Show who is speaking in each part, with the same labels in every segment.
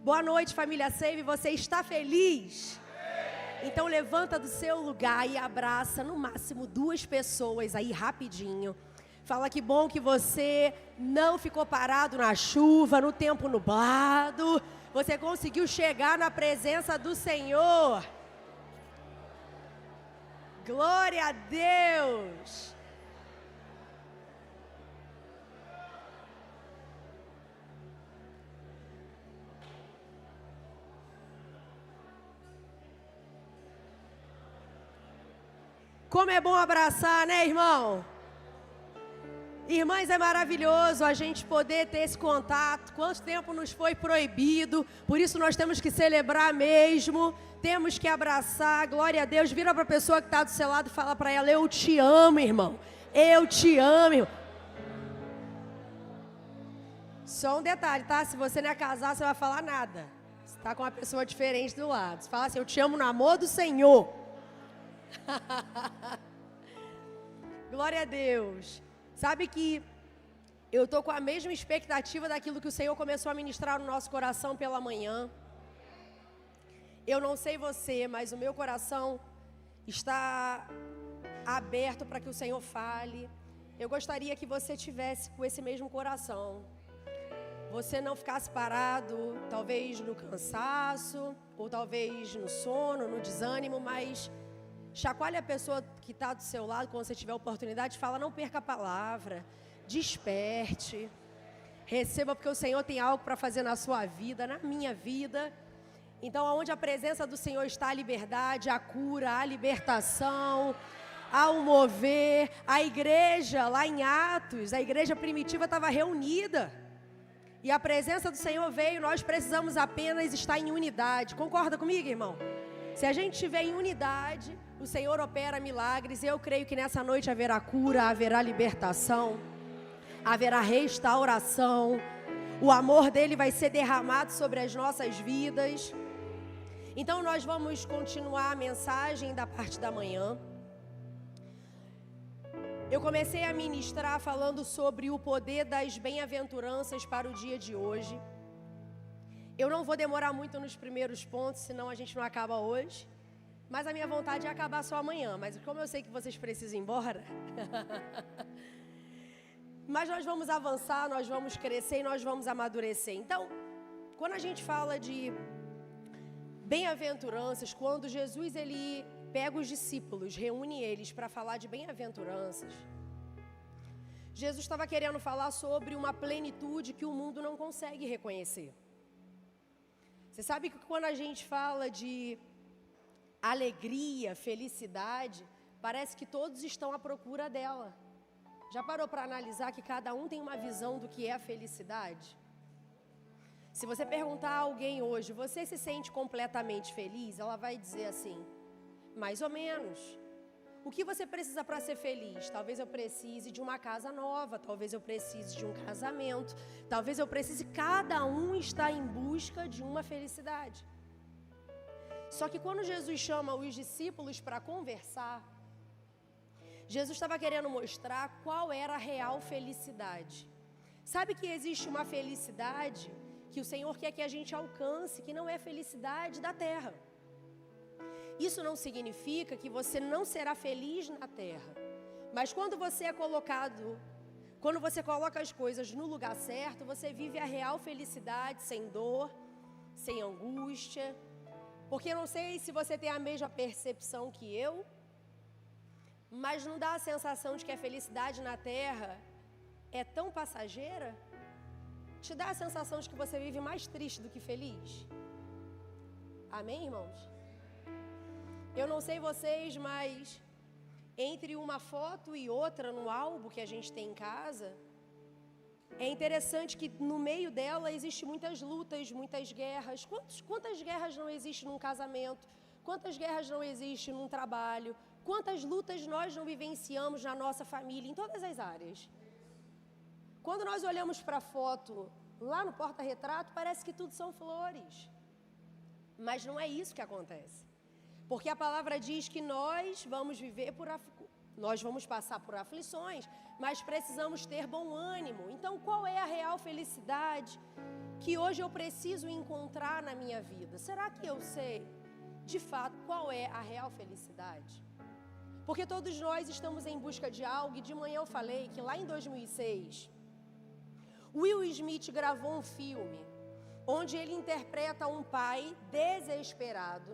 Speaker 1: Boa noite, família Save. Você está feliz? Então levanta do seu lugar e abraça no máximo 2 pessoas aí rapidinho. Fala que bom que você não ficou parado na chuva, no tempo nublado. Você conseguiu chegar na presença do Senhor. Glória a Deus. Como é bom abraçar, né, irmão? Irmãs, é maravilhoso a gente poder ter esse contato. Quanto tempo nos foi proibido, por isso nós temos que celebrar mesmo, temos que abraçar, glória a Deus. Vira para a pessoa que está do seu lado e fala para ela: eu te amo, irmão, eu te amo, irmão. Só um detalhe, tá? Se você não é casado, você vai falar nada. Você está com uma pessoa diferente do lado. Você fala assim: eu te amo no amor do Senhor. Glória a Deus. Sabe que eu estou com a mesma expectativa daquilo que o Senhor começou a ministrar no nosso coração pela manhã. Eu não sei você, mas o meu coração está aberto para que o Senhor fale. Eu gostaria que você tivesse com esse mesmo coração. Você não ficasse parado, talvez no cansaço, ou talvez no sono, no desânimo, mas chacoalhe a pessoa que está do seu lado quando você tiver a oportunidade. Fala: não perca a palavra, desperte, receba, porque o Senhor tem algo para fazer na sua vida, na minha vida. Então, onde a presença do Senhor está, a liberdade, a cura, a libertação, ao mover. A igreja, lá em Atos, a igreja primitiva estava reunida. E a presença do Senhor veio, nós precisamos apenas estar em unidade. Concorda comigo, irmão? Se a gente estiver em unidade, o Senhor opera milagres. Eu creio que nessa noite haverá cura, haverá libertação, haverá restauração. O amor dele vai ser derramado sobre as nossas vidas. Então nós vamos continuar a mensagem da parte da manhã. Eu comecei a ministrar falando sobre o poder das bem-aventuranças para o dia de hoje. Eu não vou demorar muito nos primeiros pontos, senão a gente não acaba hoje. Mas a minha vontade é acabar só amanhã. Mas como eu sei que vocês precisam ir embora, mas nós vamos avançar, nós vamos crescer e nós vamos amadurecer. Então, quando a gente fala de bem-aventuranças, quando Jesus ele pega os discípulos, reúne eles para falar de bem-aventuranças, Jesus estava querendo falar sobre uma plenitude que o mundo não consegue reconhecer. Você sabe que quando a gente fala de alegria, felicidade, parece que todos estão à procura dela. Já parou para analisar que cada um tem uma visão do que é a felicidade? Se você perguntar a alguém hoje: você se sente completamente feliz? Ela vai dizer assim: mais ou menos. O que você precisa para ser feliz? Talvez eu precise de uma casa nova, talvez eu precise de um casamento, talvez eu precise. Cada um está em busca de uma felicidade. Só que quando Jesus chama os discípulos para conversar, Jesus estava querendo mostrar qual era a real felicidade. Sabe que existe uma felicidade que o Senhor quer que a gente alcance, que não é felicidade da terra. Isso não significa que você não será feliz na terra. Mas quando você é colocado, quando você coloca as coisas no lugar certo, você vive a real felicidade, sem dor, sem angústia. Porque eu não sei se você tem a mesma percepção que eu, mas não dá a sensação de que a felicidade na terra é tão passageira? Te dá a sensação de que você vive mais triste do que feliz? Amém, irmãos? Eu não sei vocês, mas entre uma foto e outra no álbum que a gente tem em casa, é interessante que no meio dela existem muitas lutas, muitas guerras. Quantas guerras não existem num casamento? Quantas guerras não existem num trabalho? Quantas lutas nós não vivenciamos na nossa família, em todas as áreas? Quando nós olhamos para a foto lá no porta-retrato, parece que tudo são flores. Mas não é isso que acontece. Porque a palavra diz que nós vamos nós vamos passar por aflições, mas precisamos ter bom ânimo. Então, qual é a real felicidade que hoje eu preciso encontrar na minha vida? Será que eu sei, de fato, qual é a real felicidade? Porque todos nós estamos em busca de algo, e de manhã eu falei que lá em 2006, Will Smith gravou um filme onde ele interpreta um pai desesperado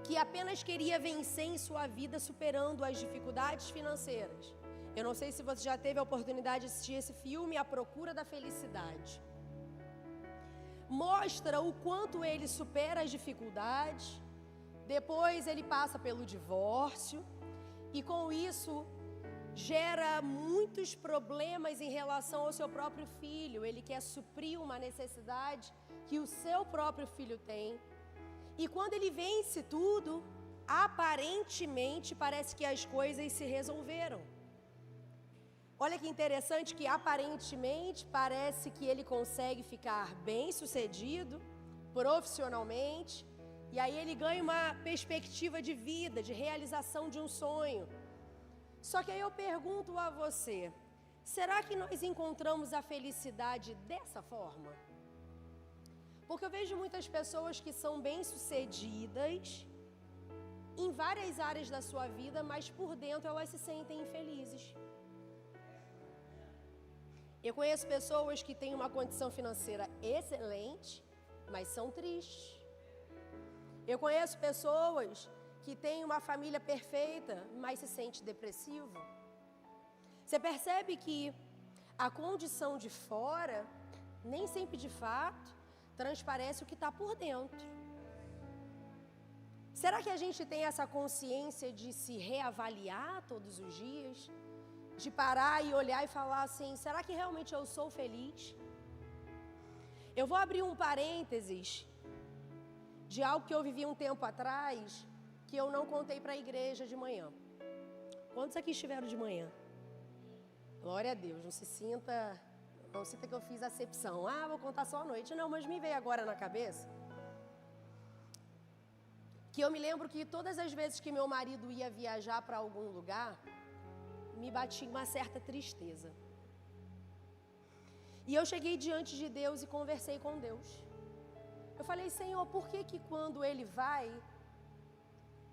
Speaker 1: que apenas queria vencer em sua vida superando as dificuldades financeiras. Eu não sei se você já teve a oportunidade de assistir esse filme, A Procura da Felicidade. Mostra o quanto ele supera as dificuldades, depois ele passa pelo divórcio e com isso gera muitos problemas em relação ao seu próprio filho. Ele quer suprir uma necessidade que o seu próprio filho tem. E quando ele vence tudo, aparentemente parece que as coisas se resolveram. Olha que interessante que aparentemente parece que ele consegue ficar bem sucedido profissionalmente, e aí ele ganha uma perspectiva de vida, de realização de um sonho. Só que aí eu pergunto a você, será que nós encontramos a felicidade dessa forma? Porque eu vejo muitas pessoas que são bem-sucedidas em várias áreas da sua vida, mas por dentro elas se sentem infelizes. Eu conheço pessoas que têm uma condição financeira excelente, mas são tristes. Eu conheço pessoas que têm uma família perfeita, mas se sente depressivo. Você percebe que a condição de fora, nem sempre de fato, transparece o que está por dentro. Será que a gente tem essa consciência de se reavaliar todos os dias? De parar e olhar e falar assim, será que realmente eu sou feliz? Eu vou abrir um parênteses de algo que eu vivi um tempo atrás, que eu não contei para a igreja de manhã. Quantos aqui estiveram de manhã? Glória a Deus, não sinta que eu fiz acepção. Vou contar só à noite. Não, mas me veio agora na cabeça que eu me lembro que todas as vezes que meu marido ia viajar para algum lugar, me batia uma certa tristeza. E eu cheguei diante de Deus e conversei com Deus. Eu falei, Senhor, por que quando Ele vai,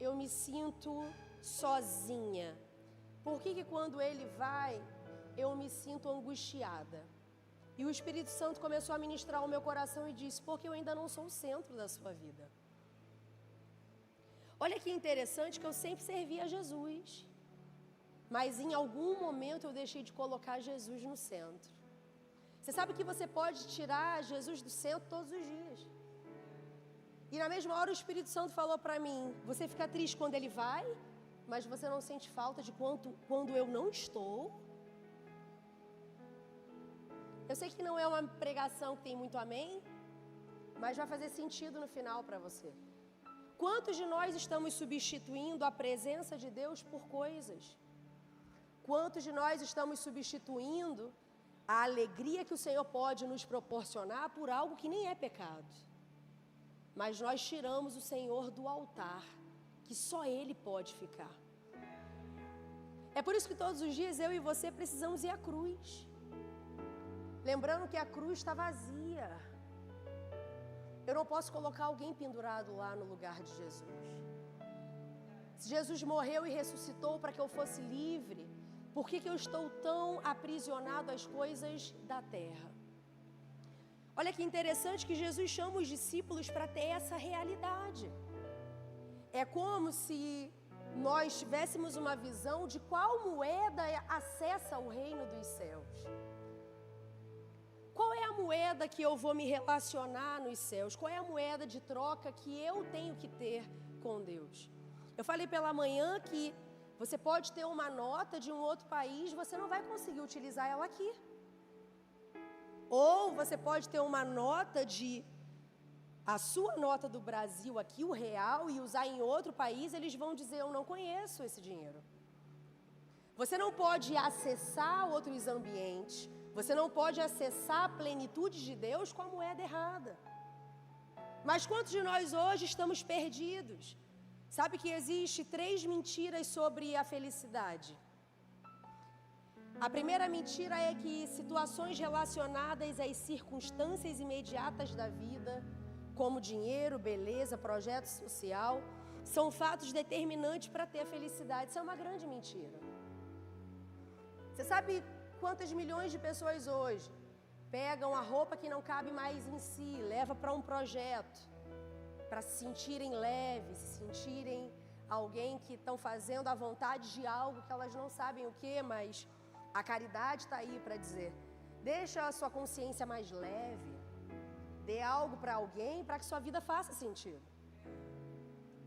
Speaker 1: eu me sinto sozinha? Por que quando Ele vai, eu me sinto angustiada? E o Espírito Santo começou a ministrar o meu coração e disse, porque eu ainda não sou o centro da sua vida. Olha que interessante que eu sempre servi a Jesus. Mas em algum momento eu deixei de colocar Jesus no centro. Você sabe que você pode tirar Jesus do centro todos os dias. E na mesma hora o Espírito Santo falou para mim, você fica triste quando Ele vai, mas você não sente falta de quando eu não estou? Eu sei que não é uma pregação que tem muito amém, mas vai fazer sentido no final para você. Quantos de nós estamos substituindo a presença de Deus por coisas? Quantos de nós estamos substituindo a alegria que o Senhor pode nos proporcionar por algo que nem é pecado? Mas nós tiramos o Senhor do altar, que só Ele pode ficar. É por isso que todos os dias eu e você precisamos ir à cruz. Lembrando que a cruz está vazia. Eu não posso colocar alguém pendurado lá no lugar de Jesus. Se Jesus morreu e ressuscitou para que eu fosse livre, por que eu estou tão aprisionado às coisas da terra? Olha que interessante que Jesus chama os discípulos para ter essa realidade. É como se nós tivéssemos uma visão de qual moeda acessa o reino dos céus. Qual é a moeda que eu vou me relacionar nos céus? Qual é a moeda de troca que eu tenho que ter com Deus? Eu falei pela manhã que você pode ter uma nota de um outro país, você não vai conseguir utilizar ela aqui. Ou você pode ter uma nota a sua nota do Brasil aqui, o real, e usar em outro país, eles vão dizer, eu não conheço esse dinheiro. Você não pode acessar outros ambientes, você não pode acessar a plenitude de Deus com a moeda errada. Mas quantos de nós hoje estamos perdidos? Sabe que existe 3 mentiras sobre a felicidade. A primeira mentira é que situações relacionadas às circunstâncias imediatas da vida, como dinheiro, beleza, projeto social, são fatos determinantes para ter a felicidade. Isso é uma grande mentira. Você sabe quantas milhões de pessoas hoje pegam a roupa que não cabe mais em si, leva para um projeto, para se sentirem leves, se sentirem alguém que estão fazendo a vontade de algo que elas não sabem o que, mas a caridade está aí para dizer, deixa a sua consciência mais leve, dê algo para alguém para que sua vida faça sentido.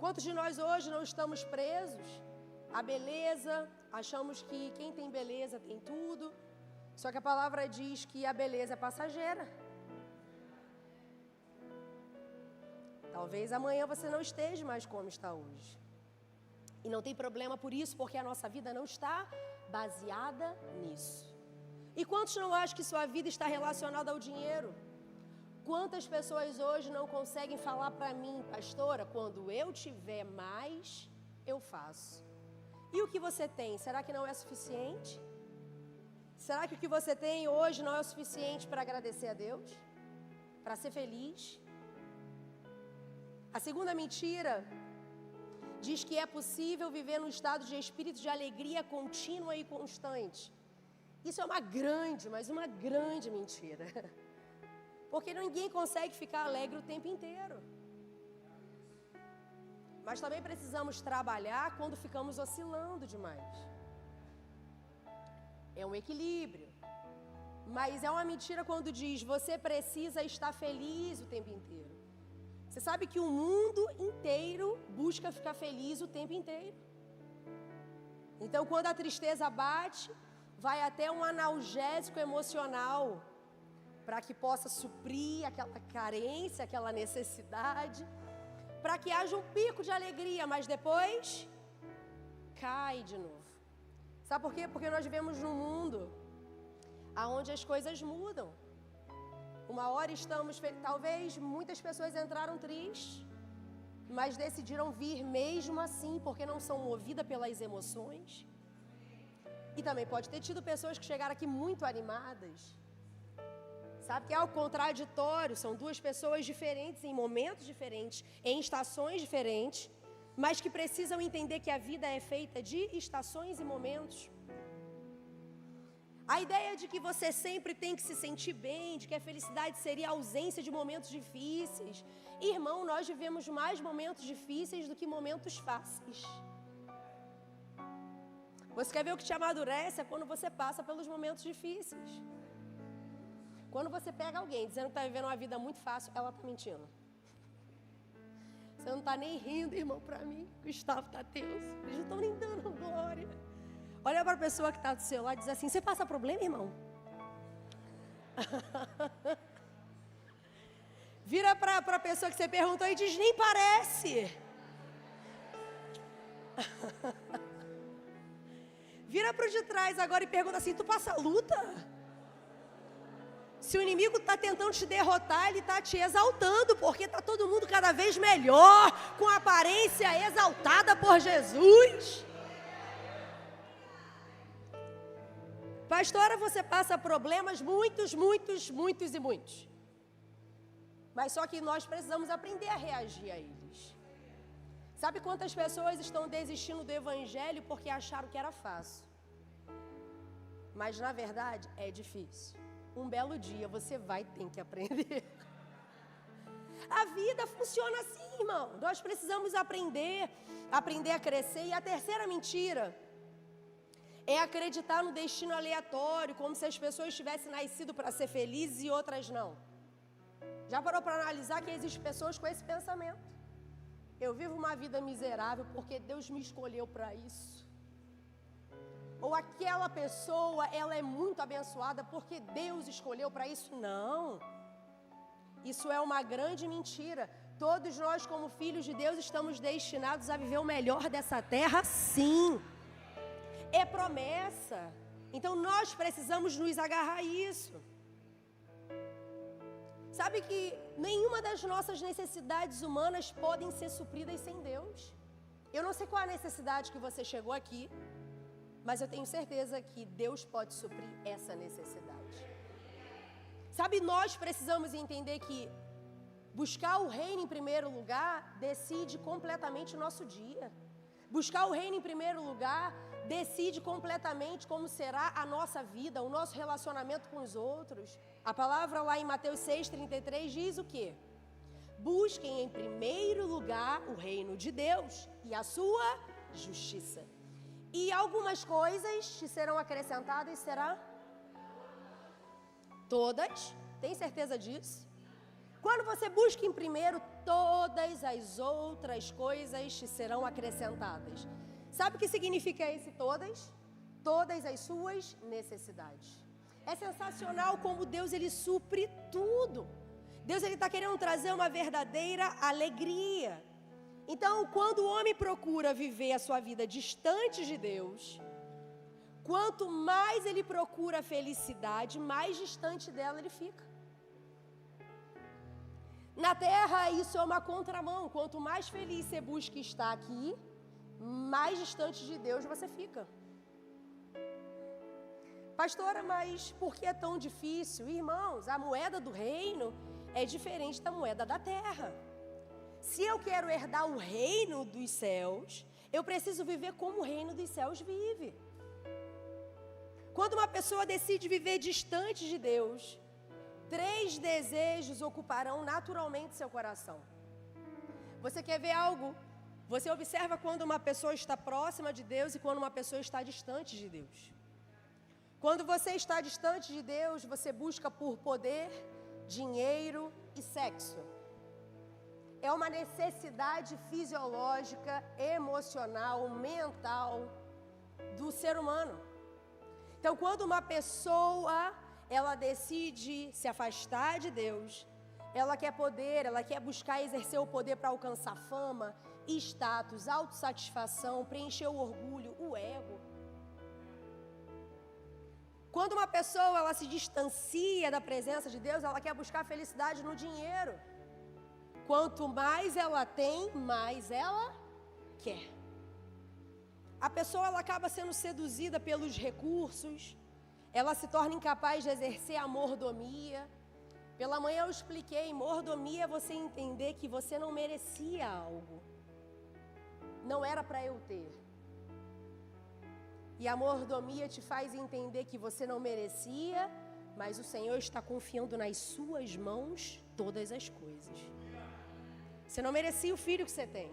Speaker 1: Quantos de nós hoje não estamos presos à beleza, achamos que quem tem beleza tem tudo, só que a palavra diz que a beleza é passageira. Talvez amanhã você não esteja mais como está hoje. E não tem problema por isso, porque a nossa vida não está baseada nisso. E quantos não acham que sua vida está relacionada ao dinheiro? Quantas pessoas hoje não conseguem falar para mim, pastora, quando eu tiver mais, eu faço. E o que você tem, será que não é suficiente? Será que o que você tem hoje não é o suficiente para agradecer a Deus? Para ser feliz? A segunda mentira diz que é possível viver num estado de espírito de alegria contínua e constante. Isso é uma grande, mas uma grande mentira. Porque ninguém consegue ficar alegre o tempo inteiro. Mas também precisamos trabalhar quando ficamos oscilando demais. É um equilíbrio. Mas é uma mentira quando diz, você precisa estar feliz o tempo inteiro. Você sabe que o mundo inteiro busca ficar feliz o tempo inteiro. Então, quando a tristeza bate, vai até um analgésico emocional para que possa suprir aquela carência, aquela necessidade, para que haja um pico de alegria, mas depois cai de novo. Sabe por quê? Porque nós vivemos num mundo onde as coisas mudam. Uma hora estamos talvez muitas pessoas entraram tristes, mas decidiram vir mesmo assim, porque não são movidas pelas emoções. E também pode ter tido pessoas que chegaram aqui muito animadas. Sabe que é o contraditório, são duas pessoas diferentes, em momentos diferentes, em estações diferentes, mas que precisam entender que a vida é feita de estações e momentos. A ideia de que você sempre tem que se sentir bem, de que a felicidade seria a ausência de momentos difíceis. Irmão, nós vivemos mais momentos difíceis do que momentos fáceis. Você quer ver o que te amadurece? É quando você passa pelos momentos difíceis. Quando você pega alguém dizendo que está vivendo uma vida muito fácil, ela está mentindo. Você não está nem rindo, irmão, para mim. Gustavo está tenso. Eles não estão nem dando glória. Olha para a pessoa que está do seu lado e diz assim, você passa problema, irmão? Vira para a pessoa que você perguntou e diz, nem parece. Vira para o de trás agora e pergunta assim, tu passa luta? Se o inimigo está tentando te derrotar, ele está te exaltando, porque está todo mundo cada vez melhor, com aparência exaltada por Jesus. Pastora, você passa problemas, muitos e muitos. Mas só que nós precisamos aprender a reagir a eles. Sabe quantas pessoas estão desistindo do evangelho porque acharam que era fácil? Mas na verdade é difícil. Um belo dia você vai ter que aprender. A vida funciona assim, irmão. Nós precisamos aprender a crescer. E a terceira mentira é acreditar no destino aleatório, como se as pessoas tivessem nascido para ser felizes e outras não. Já parou para analisar que existem pessoas com esse pensamento? Eu vivo uma vida miserável porque Deus me escolheu para isso. Ou aquela pessoa, ela é muito abençoada porque Deus escolheu para isso. Não. Isso é uma grande mentira. Todos nós, como filhos de Deus, estamos destinados a viver o melhor dessa terra, sim. É promessa. Então nós precisamos nos agarrar a isso. Sabe que nenhuma das nossas necessidades humanas podem ser supridas sem Deus. Eu não sei qual é a necessidade que você chegou aqui. mas eu tenho certeza que Deus pode suprir essa necessidade. Sabe, nós precisamos entender que buscar o reino em primeiro lugar decide completamente o nosso dia. Buscar o reino em primeiro lugar decide completamente como será a nossa vida, o nosso relacionamento com os outros. A palavra lá em Mateus 6,33 diz o quê? Busquem em primeiro lugar o reino de Deus e a sua justiça. E algumas coisas te serão acrescentadas, será? Todas? Tem certeza disso? Quando você busca em primeiro, todas as outras coisas te serão acrescentadas. Sabe o que significa esse todas? Todas as suas necessidades. É sensacional como Deus, Ele supre tudo. Deus, Ele está querendo trazer uma verdadeira alegria. Então, quando o homem procura viver a sua vida distante de Deus, quanto mais ele procura a felicidade, mais distante dela ele fica. Na terra, isso é uma contramão. Quanto mais feliz você busca estar aqui, mais distante de Deus você fica. Pastora, mas por que é tão difícil? Irmãos, a moeda do reino é diferente da moeda da terra. Se eu quero herdar o reino dos céus, eu preciso viver como o reino dos céus vive. Quando uma pessoa decide viver distante de Deus, 3 desejos ocuparão naturalmente seu coração. Você quer ver algo? Você observa quando uma pessoa está próxima de Deus e quando uma pessoa está distante de Deus. Quando você está distante de Deus, você busca por poder, dinheiro e sexo. É uma necessidade fisiológica, emocional, mental do ser humano. Então, quando uma pessoa, ela decide se afastar de Deus, ela quer poder, ela quer buscar exercer o poder para alcançar fama, status, autossatisfação, preencher o orgulho, o ego. Quando uma pessoa ela se distancia da presença de Deus, ela quer buscar felicidade no dinheiro. Quanto mais ela tem, mais ela quer. A pessoa ela acaba sendo seduzida pelos recursos, ela se torna incapaz de exercer a mordomia. Pela manhã eu expliquei, mordomia é você entender que você não merecia algo. Não era para eu ter. E a mordomia te faz entender que você não merecia, mas o Senhor está confiando nas suas mãos todas as coisas. Você não merecia o filho que você tem,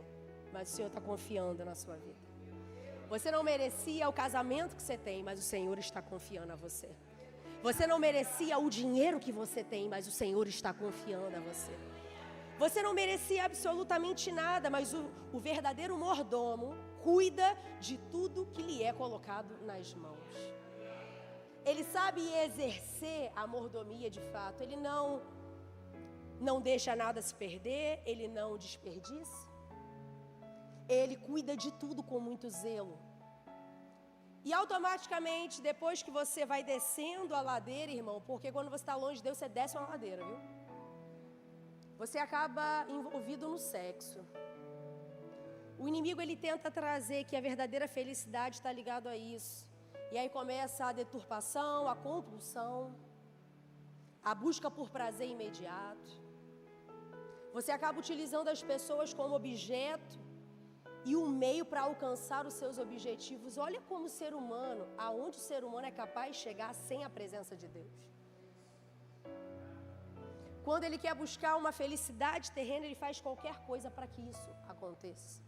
Speaker 1: mas o Senhor está confiando na sua vida. Você não merecia o casamento que você tem, mas o Senhor está confiando a você. Você não merecia o dinheiro que você tem, mas o Senhor está confiando a você. Você não merecia absolutamente nada, mas o verdadeiro mordomo cuida de tudo que lhe é colocado nas mãos. Ele sabe exercer a mordomia de fato. Ele não deixa nada se perder, ele não desperdiça. Ele cuida de tudo com muito zelo. E automaticamente, depois que você vai descendo a ladeira, irmão, porque quando você está longe de Deus, você desce uma ladeira, viu? Você acaba envolvido no sexo. O inimigo, ele tenta trazer que a verdadeira felicidade está ligado a isso. E aí começa a deturpação, a compulsão, a busca por prazer imediato. Você acaba utilizando as pessoas como objeto e o meio para alcançar os seus objetivos. Olha como o ser humano, aonde o ser humano é capaz de chegar sem a presença de Deus. Quando ele quer buscar uma felicidade terrena, ele faz qualquer coisa para que isso aconteça.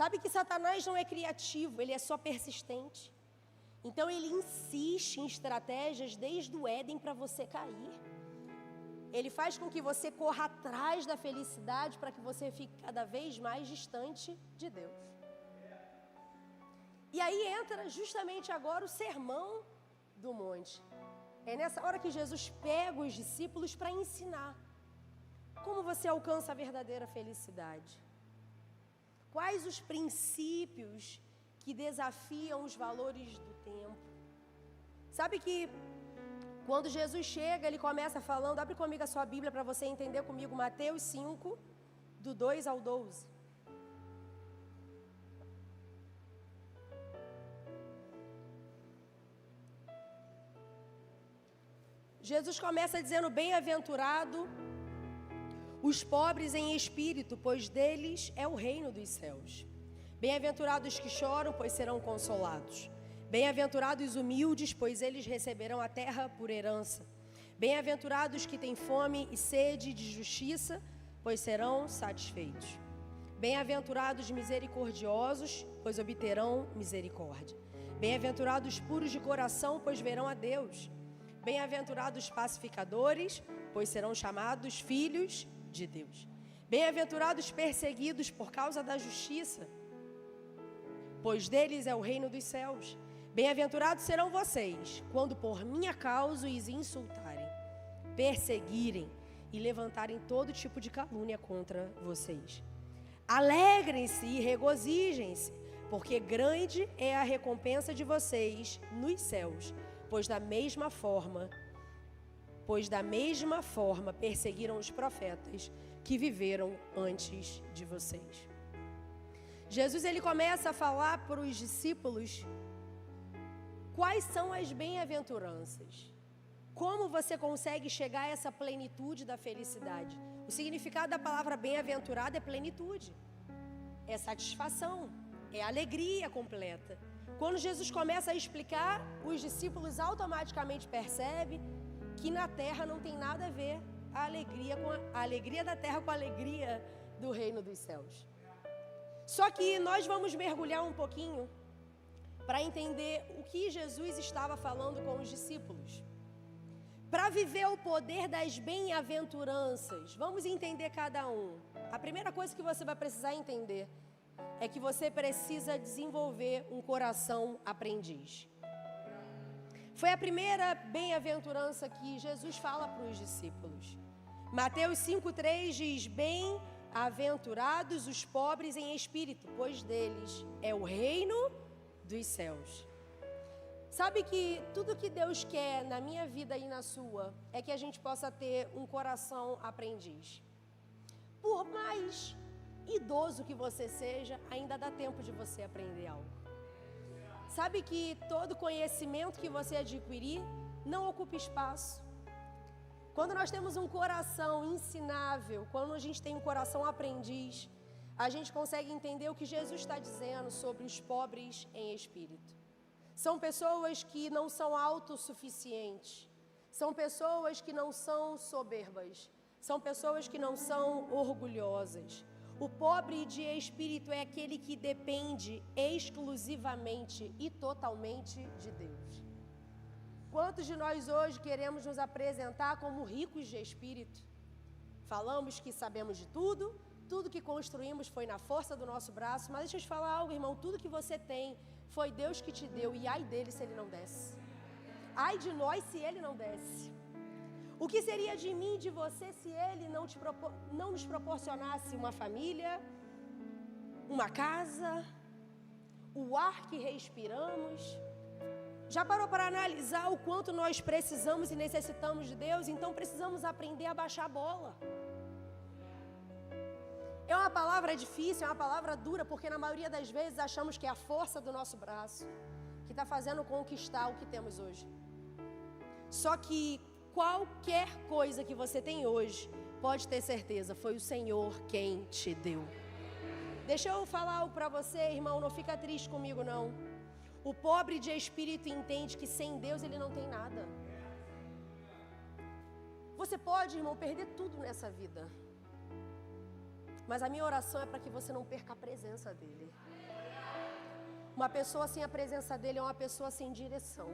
Speaker 1: Sabe que Satanás não é criativo, ele é só persistente. Então ele insiste em estratégias desde o Éden para você cair. Ele faz com que você corra atrás da felicidade para que você fique cada vez mais distante de Deus. E aí entra justamente agora o sermão do monte. É nessa hora que Jesus pega os discípulos para ensinar como você alcança a verdadeira felicidade. Quais os princípios que desafiam os valores do tempo. Sabe que quando Jesus chega, ele começa falando, abre comigo a sua Bíblia para você entender comigo, Mateus 5, do 2 ao 12. Jesus começa dizendo: bem-aventurado os pobres em espírito, pois deles é o reino dos céus. Bem-aventurados os que choram, pois serão consolados. Bem-aventurados os humildes, pois eles receberão a terra por herança. Bem-aventurados os que têm fome e sede de justiça, pois serão satisfeitos. Bem-aventurados os misericordiosos, pois obterão misericórdia. Bem-aventurados os puros de coração, pois verão a Deus. Bem-aventurados os pacificadores, pois serão chamados filhos de Deus. Bem-aventurados os perseguidos por causa da justiça, pois deles é o reino dos céus. Bem-aventurados serão vocês, quando por minha causa os insultarem, perseguirem e levantarem todo tipo de calúnia contra vocês. Alegrem-se e regozijem-se, porque grande é a recompensa de vocês nos céus, pois da mesma forma perseguiram os profetas que viveram antes de vocês. Jesus, ele começa a falar para os discípulos quais são as bem-aventuranças. Como você consegue chegar a essa plenitude da felicidade? O significado da palavra bem-aventurado é plenitude, é satisfação, é alegria completa. Quando Jesus começa a explicar, os discípulos automaticamente percebem que na terra não tem nada a ver a alegria da terra com a alegria do reino dos céus. Só que nós vamos mergulhar um pouquinho para entender o que Jesus estava falando com os discípulos. Para viver o poder das bem-aventuranças, vamos entender cada um. A primeira coisa que você vai precisar entender é que você precisa desenvolver um coração aprendiz. Foi a primeira bem-aventurança que Jesus fala para os discípulos. Mateus 5,3 diz: bem-aventurados os pobres em espírito, pois deles é o reino dos céus. Sabe que tudo que Deus quer na minha vida e na sua é que a gente possa ter um coração aprendiz. Por mais idoso que você seja, ainda dá tempo de você aprender algo. Sabe que todo conhecimento que você adquirir não ocupa espaço. Quando nós temos um coração ensinável, quando a gente tem um coração aprendiz, a gente consegue entender o que Jesus está dizendo sobre os pobres em espírito. São pessoas que não são autossuficientes, são pessoas que não são soberbas, são pessoas que não são orgulhosas. O pobre de espírito é aquele que depende exclusivamente e totalmente de Deus. Quantos de nós hoje queremos nos apresentar como ricos de espírito? Falamos que sabemos de tudo, tudo que construímos foi na força do nosso braço, mas deixa eu te falar algo, irmão, tudo que você tem foi Deus que te deu, e ai dele se ele não desse. Ai de nós se ele não desse. O que seria de mim e de você se ele não nos proporcionasse uma família, uma casa, o ar que respiramos? Já parou para analisar o quanto nós precisamos e necessitamos de Deus? Então precisamos aprender a baixar a bola. É uma palavra difícil, é uma palavra dura, porque na maioria das vezes achamos que é a força do nosso braço que está fazendo conquistar o que temos hoje. Só que qualquer coisa que você tem hoje, pode ter certeza, foi o Senhor quem te deu. Deixa eu falar algo para você, irmão, não fica triste comigo não. O pobre de espírito entende que sem Deus ele não tem nada. Você pode, irmão, perder tudo nessa vida. Mas a minha oração é para que você não perca a presença dele. Uma pessoa sem a presença dele é uma pessoa sem direção.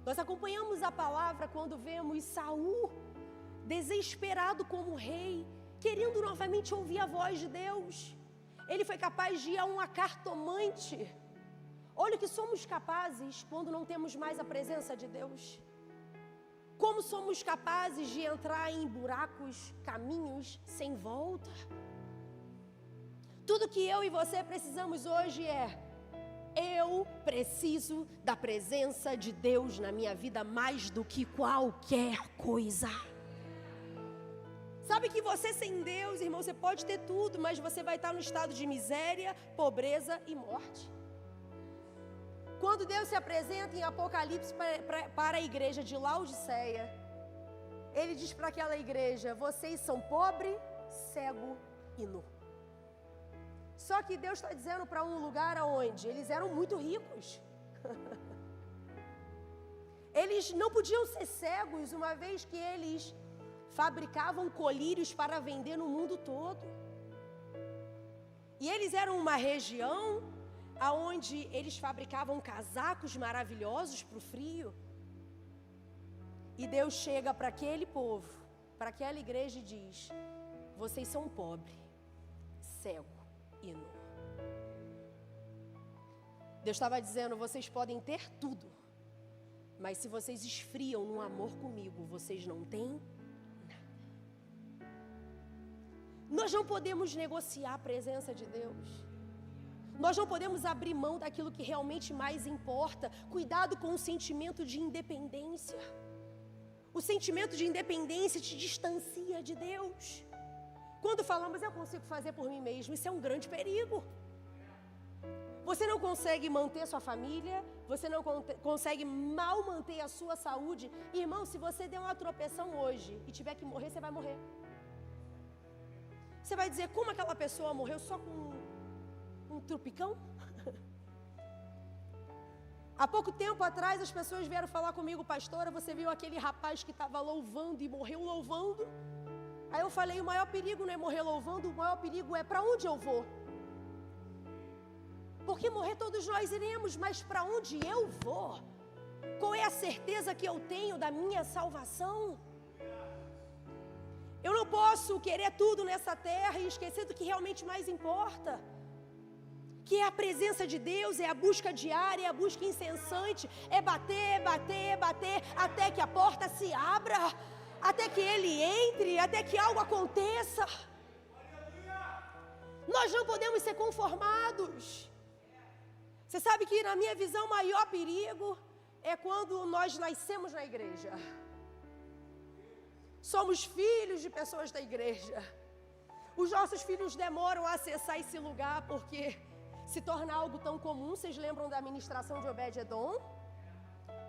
Speaker 1: Nós acompanhamos a palavra quando vemos Saul desesperado como rei, querendo novamente ouvir a voz de Deus. Ele foi capaz de ir a uma cartomante. Olha o que somos capazes quando não temos mais a presença de Deus. Como somos capazes de entrar em buracos, caminhos sem volta? Tudo que eu e você precisamos hoje é: eu preciso da presença de Deus na minha vida mais do que qualquer coisa. Sabe que você sem Deus, irmão, você pode ter tudo, mas você vai estar no estado de miséria, pobreza e morte. quando Deus se apresenta em Apocalipse para a igreja de Laodiceia, Ele diz para aquela igreja: vocês são pobre, cego e nu. Só que Deus está dizendo para um lugar onde eles eram muito ricos. Eles não podiam ser cegos, uma vez que eles fabricavam colírios para vender no mundo todo. E eles eram uma região onde eles fabricavam casacos maravilhosos para o frio. E Deus chega para aquele povo, para aquela igreja e diz: vocês são pobre, cego e nu. Deus estava dizendo: vocês podem ter tudo, mas se vocês esfriam no amor comigo, vocês não têm nada. Nós não podemos negociar a presença de Deus. Nós não podemos abrir mão daquilo que realmente mais importa. Cuidado com o sentimento de independência. O sentimento de independência te distancia de Deus. Quando falamos: eu consigo fazer por mim mesmo, isso é um grande perigo. Você não consegue manter sua família, você não consegue mal manter a sua saúde. Irmão, se você der uma tropeção hoje e tiver que morrer, você vai morrer. Você vai dizer: como aquela pessoa morreu só com um trupicão? Há pouco tempo atrás as pessoas vieram falar comigo: pastora, você viu aquele rapaz que estava louvando e morreu louvando? Aí eu falei: o maior perigo não é morrer louvando, o maior perigo é para onde eu vou. Porque morrer todos nós iremos, mas para onde eu vou? Qual é a certeza que eu tenho da minha salvação? Eu não posso querer tudo nessa terra e esquecer do que realmente mais importa, que é a presença de Deus, é a busca diária, é a busca incessante, é bater, bater, bater, até que a porta se abra, até que Ele entre, até que algo aconteça. Nós não podemos ser conformados. Você sabe que, na minha visão, o maior perigo é quando nós nascemos na igreja. Somos filhos de pessoas da igreja. Os nossos filhos demoram a acessar esse lugar porque se torna algo tão comum. Vocês lembram da ministração de Obed-Edom?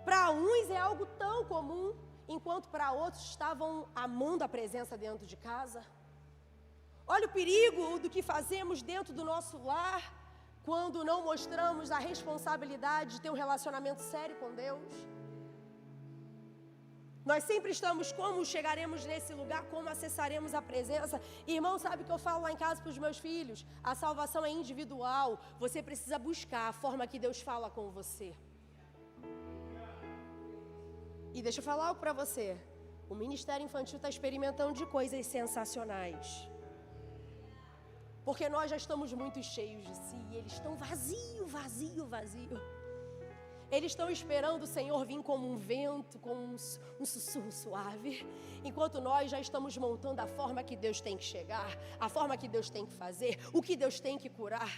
Speaker 1: Para uns é algo tão comum, enquanto para outros estavam amando a presença dentro de casa. Olha o perigo do que fazemos dentro do nosso lar, quando não mostramos a responsabilidade de ter um relacionamento sério com Deus. Nós sempre estamos: como chegaremos nesse lugar, como acessaremos a presença. Irmão, sabe o que eu falo lá em casa para os meus filhos? A salvação é individual. Você precisa buscar a forma que Deus fala com você. E deixa eu falar algo para você: o Ministério Infantil está experimentando de coisas sensacionais. Porque nós já estamos muito cheios de si e eles estão vazio, vazio, vazio. Eles estão esperando o Senhor vir como um vento, como um sussurro suave, enquanto nós já estamos montando a forma que Deus tem que chegar, a forma que Deus tem que fazer, o que Deus tem que curar.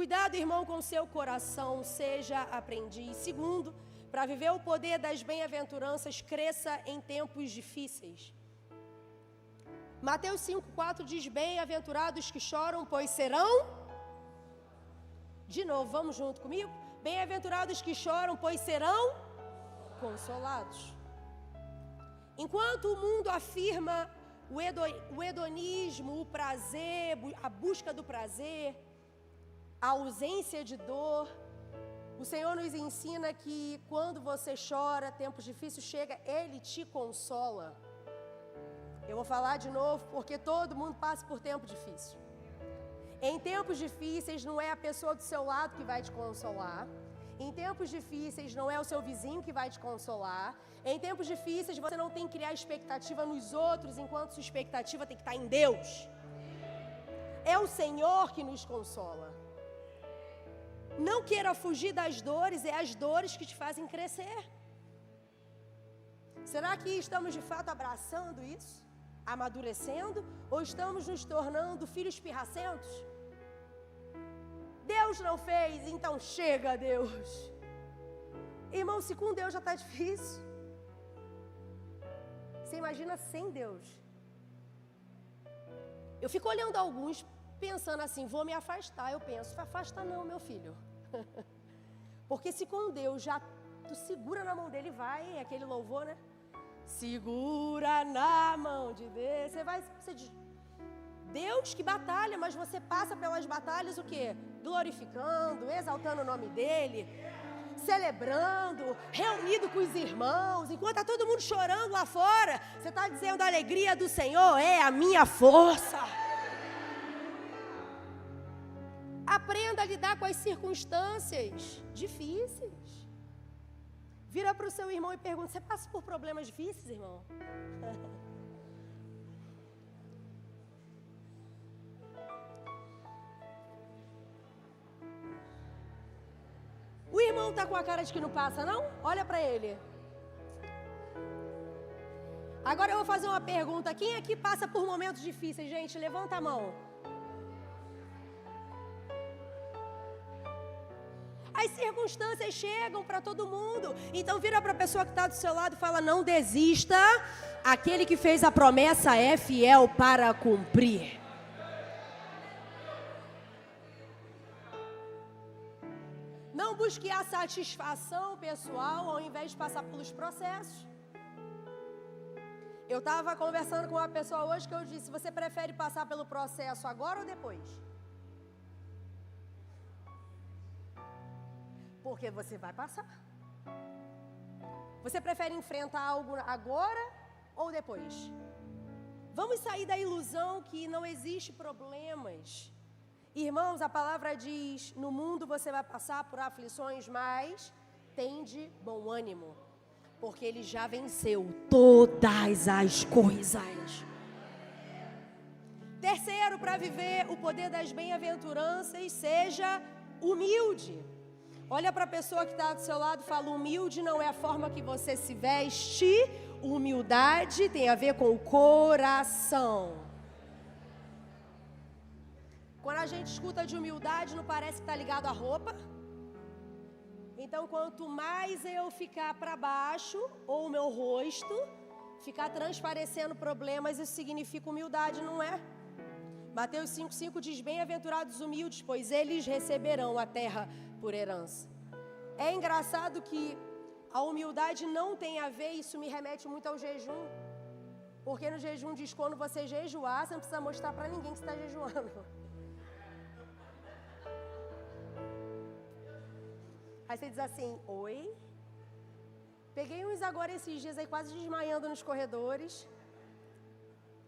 Speaker 1: Cuidado, irmão, com o seu coração, seja aprendiz. Segundo, para viver o poder das bem-aventuranças, cresça em tempos difíceis. Mateus 5,4 diz: bem-aventurados que choram, pois serão... De novo, vamos junto comigo? Bem-aventurados que choram, pois serão consolados. Enquanto o mundo afirma o hedonismo, o prazer, a busca do prazer, a ausência de dor, o Senhor nos ensina que quando você chora, tempos difíceis chega, Ele te consola. Eu vou falar de novo, porque todo mundo passa por tempo difícil. Em tempos difíceis não é a pessoa do seu lado que vai te consolar. Em tempos difíceis não é o seu vizinho que vai te consolar. Em tempos difíceis você não tem que criar expectativa nos outros, enquanto sua expectativa tem que estar em Deus. É o Senhor que nos consola. Não queira fugir das dores, é as dores que te fazem crescer. Será que estamos de fato abraçando isso? Amadurecendo? Ou estamos nos tornando filhos pirracentos? Deus não fez, então chega, Deus. Irmão, se com Deus já está difícil, você imagina sem Deus. Eu fico olhando alguns, pensando assim: vou me afastar. Eu penso: afasta não, meu filho. Porque se com Deus já tu segura na mão dele, vai, aquele louvor, né? Segura na mão de Deus. Você diz, Deus que batalha, mas você passa pelas batalhas o quê? Glorificando, exaltando o nome dele, celebrando, reunido com os irmãos, enquanto está todo mundo chorando lá fora, você está dizendo, a alegria do Senhor é a minha força. Aprenda a lidar com as circunstâncias difíceis. Vira para o seu irmão e pergunta, você passa por problemas difíceis, irmão? O irmão está com a cara de que não passa, não? Olha para ele. Agora eu vou fazer uma pergunta. Quem aqui passa por momentos difíceis, gente? Levanta a mão. As circunstâncias chegam para todo mundo. Então vira para a pessoa que está do seu lado e fala, não desista. Aquele que fez a promessa é fiel para cumprir. Não busque a satisfação pessoal ao invés de passar pelos processos. Eu estava conversando com uma pessoa hoje que eu disse, você prefere passar pelo processo agora ou depois? Porque você vai passar. Você prefere enfrentar algo agora ou depois? Vamos sair da ilusão que não existe problemas. Irmãos, a palavra diz, no mundo você vai passar por aflições, mas tende bom ânimo, porque ele já venceu todas as coisas. Terceiro, para viver o poder das bem-aventuranças, seja humilde. Olha para a pessoa que está do seu lado e fala, humilde não é a forma que você se veste, humildade tem a ver com o coração. Quando a gente escuta de humildade, não parece que está ligado à roupa? Então, quanto mais eu ficar para baixo, ou o meu rosto, ficar transparecendo problemas, isso significa humildade, não é? Mateus 5,5 diz, bem-aventurados humildes, pois eles receberão a terra por herança. É engraçado que a humildade não tem a ver, isso me remete muito ao jejum. Porque no jejum diz, quando você jejuar, você não precisa mostrar para ninguém que você está jejuando. Aí você diz assim, oi? Peguei uns agora esses dias aí quase desmaiando nos corredores.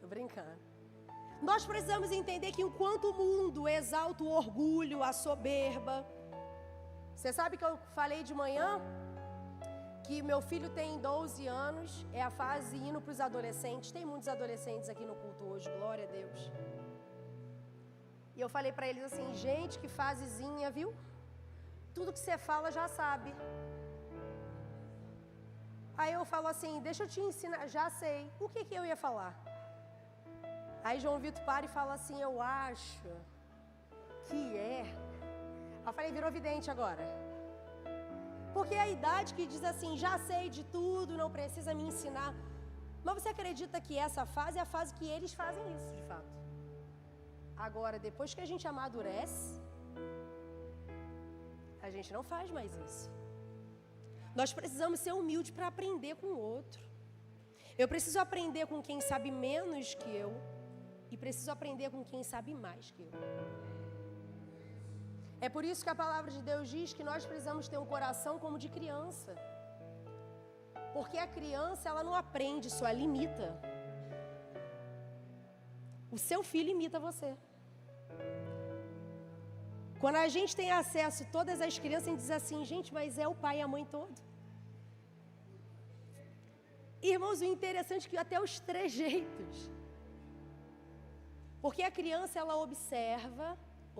Speaker 1: Tô brincando. Nós precisamos entender que enquanto o mundo exalta o orgulho, a soberba. Você sabe que eu falei de manhã? Que meu filho tem 12 anos, é a fase indo para os adolescentes. Tem muitos adolescentes aqui no culto hoje, glória a Deus. E eu falei para eles assim, gente, que fasezinha, viu? Tudo que você fala já sabe. Aí eu falo assim, deixa eu te ensinar, já sei. O que eu ia falar? Aí João Vitor para e fala assim, eu acho que é. Eu falei, virou vidente agora. Porque é a idade que diz assim, já sei de tudo, não precisa me ensinar. Mas você acredita que essa fase é a fase que eles fazem isso, de fato? Agora, depois que a gente amadurece, a gente não faz mais isso. Nós precisamos ser humildes para aprender com o outro. Eu preciso aprender com quem sabe menos que eu e preciso aprender com quem sabe mais que eu. É por isso que a palavra de Deus diz que nós precisamos ter um coração como de criança. Porque a criança, ela não aprende, só ela imita. O seu filho imita você. Quando a gente tem acesso a todas as crianças, a gente diz assim, gente, mas é o pai e a mãe todo. Irmãos, o interessante é que até os trejeitos. Porque a criança, ela observa,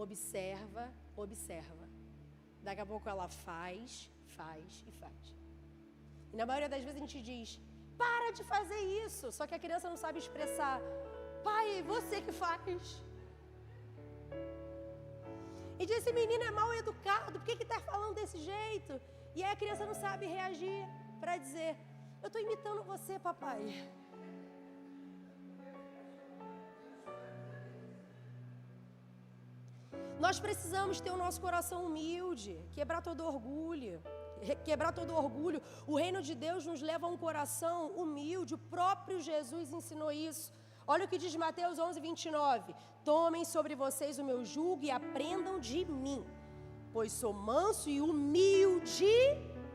Speaker 1: observa, observa. Daqui a pouco ela faz e faz. E na maioria das vezes a gente diz, para de fazer isso. Só que a criança não sabe expressar, pai, você que faz. E diz, esse menino é mal educado, por que está falando desse jeito? E aí a criança não sabe reagir para dizer, eu estou imitando você, papai. Nós precisamos ter o nosso coração humilde, quebrar todo orgulho. O reino de Deus nos leva a um coração humilde. O próprio Jesus ensinou isso. Olha o que diz Mateus 11:29. Tomem sobre vocês o meu jugo e aprendam de mim, pois sou manso e humilde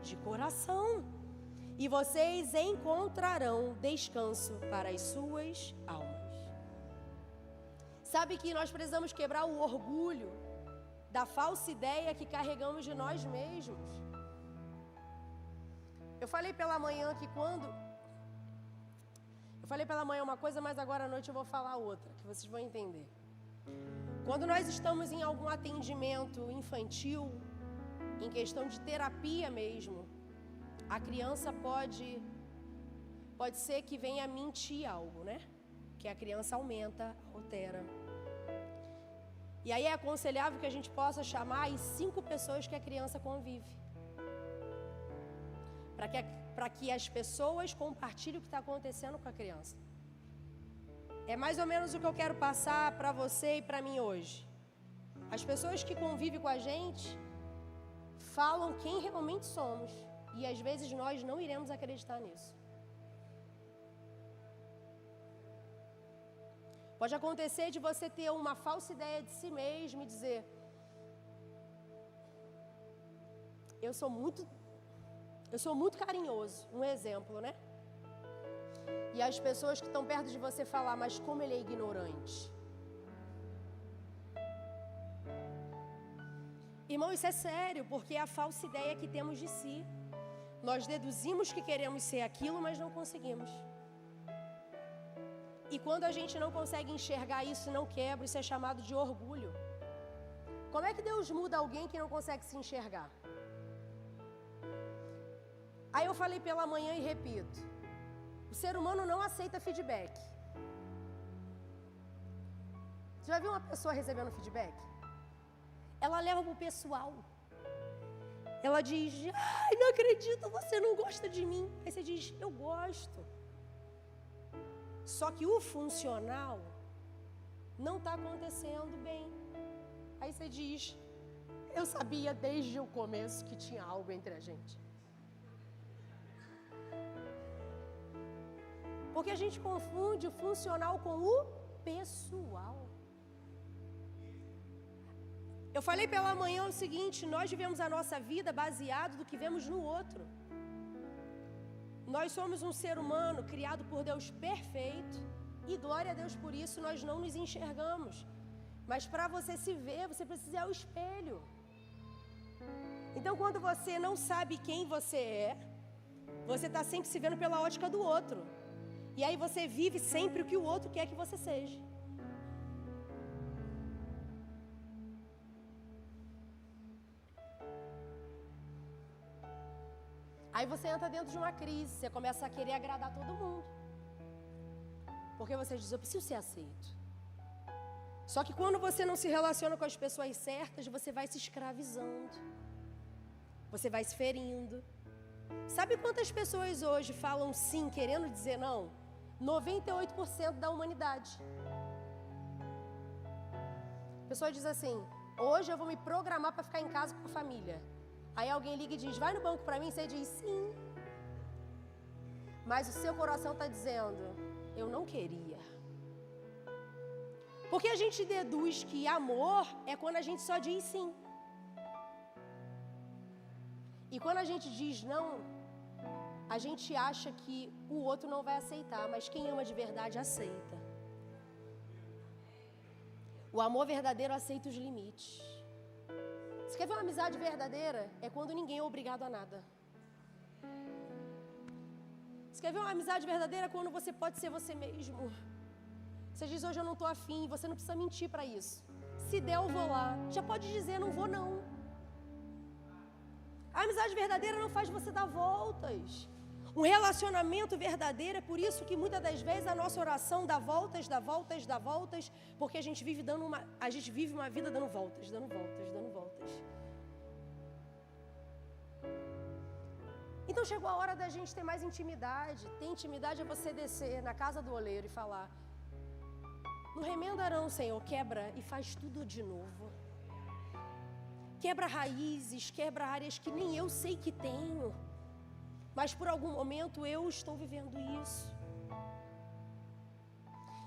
Speaker 1: de coração, e vocês encontrarão descanso para as suas almas. Sabe que nós precisamos quebrar o orgulho da falsa ideia que carregamos de nós mesmos. Eu falei pela manhã uma coisa, mas agora à noite eu vou falar outra, que vocês vão entender. Quando nós estamos em algum atendimento infantil, em questão de terapia mesmo, a criança pode ser que venha mentir algo, né? Que a criança aumenta, altera. E aí é aconselhável que a gente possa chamar as 5 pessoas que a criança convive, para que as pessoas compartilhem o que está acontecendo com a criança. É mais ou menos o que eu quero passar para você e para mim hoje. As pessoas que convivem com a gente falam quem realmente somos, e às vezes nós não iremos acreditar nisso. Pode acontecer de você ter uma falsa ideia de si mesmo e dizer: eu sou muito carinhoso, um exemplo, né? E as pessoas que estão perto de você falar: mas como ele é ignorante. Irmão, isso é sério, porque é a falsa ideia que temos de si. Nós deduzimos que queremos ser aquilo, mas não conseguimos. E quando a gente não consegue enxergar isso e não quebra, isso é chamado de orgulho. Como é que Deus muda alguém que não consegue se enxergar? Aí eu falei pela manhã e repito: o ser humano não aceita feedback. Você já viu uma pessoa recebendo feedback? Ela leva para o pessoal. Ela diz: ai, não acredito, você não gosta de mim. Aí você diz: eu gosto. Só que o funcional não está acontecendo bem. Aí você diz: eu sabia desde o começo que tinha algo entre a gente. Porque a gente confunde o funcional com o pessoal. Eu falei pela manhã o seguinte: nós vivemos a nossa vida baseado do que vemos no outro. Nós somos um ser humano criado por Deus perfeito, e glória a Deus por isso, nós não nos enxergamos. Mas para você se ver, você precisa ir ao espelho. Então, quando você não sabe quem você é, você está sempre se vendo pela ótica do outro. E aí você vive sempre o que o outro quer que você seja. Aí você entra dentro de uma crise, você começa a querer agradar todo mundo. Porque você diz: eu preciso ser aceito. Só que quando você não se relaciona com as pessoas certas, você vai se escravizando. Você vai se ferindo. Sabe quantas pessoas hoje falam sim querendo dizer não? 98% da humanidade. A pessoa diz assim: hoje eu vou me programar para ficar em casa com a família. Aí alguém liga e diz: vai no banco para mim. Você diz: sim. Mas o seu coração está dizendo: eu não queria. Porque a gente deduz que amor é quando a gente só diz sim. E quando a gente diz não, a gente acha que o outro não vai aceitar. Mas quem ama de verdade aceita. O amor verdadeiro aceita os limites. Você quer ver uma amizade verdadeira? É quando ninguém é obrigado a nada. Você quer ver uma amizade verdadeira? Quando você pode ser você mesmo. Você diz: hoje eu não estou afim. Você não precisa mentir para isso. Se der, eu vou lá. Já pode dizer: não vou não. A amizade verdadeira não faz você dar voltas. Um relacionamento verdadeiro, é por isso que muitas das vezes a nossa oração dá voltas, dá voltas, dá voltas, porque a gente vive uma vida dando voltas, dando voltas, dando voltas. Então chegou a hora da gente ter mais intimidade. Ter intimidade é você descer na casa do oleiro e falar: não remenda não, Senhor, quebra e faz tudo de novo. quebra raízes, quebra áreas que nem eu sei que tenho, mas por algum momento eu estou vivendo isso.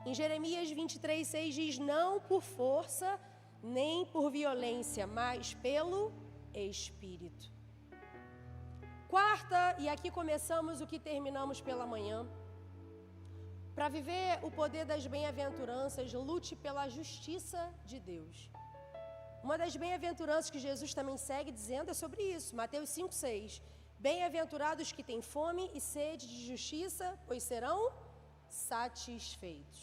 Speaker 1: Em Jeremias 23:6 diz: não por força nem por violência, mas pelo Espírito. Quarta, e aqui começamos o que terminamos pela manhã. Para viver o poder das bem-aventuranças, lute pela justiça de Deus. Uma das bem-aventuranças que Jesus também segue dizendo é sobre isso. Mateus 5:6. Bem-aventurados que têm fome e sede de justiça, pois serão satisfeitos.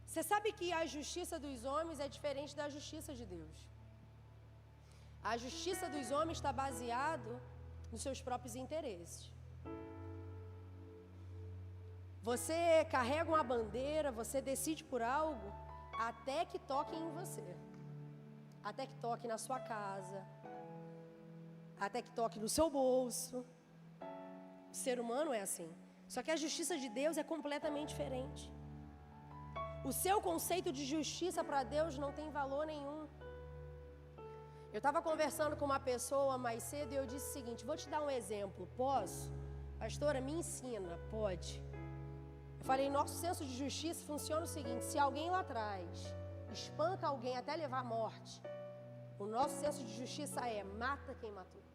Speaker 1: Você sabe que a justiça dos homens é diferente da justiça de Deus. A justiça dos homens está baseada nos seus próprios interesses. Você carrega uma bandeira, você decide por algo, até que toque em você. Até que toque na sua casa. Até que toque no seu bolso. O ser humano é assim. Só que a justiça de Deus é completamente diferente. O seu conceito de justiça para Deus não tem valor nenhum. Eu estava conversando com uma pessoa mais cedo e eu disse o seguinte: vou te dar um exemplo, posso? Pastora, me ensina. Pode. Eu falei, nosso senso de justiça funciona o seguinte: se alguém lá atrás espanca alguém até levar à morte, o nosso senso de justiça é: mata quem matou.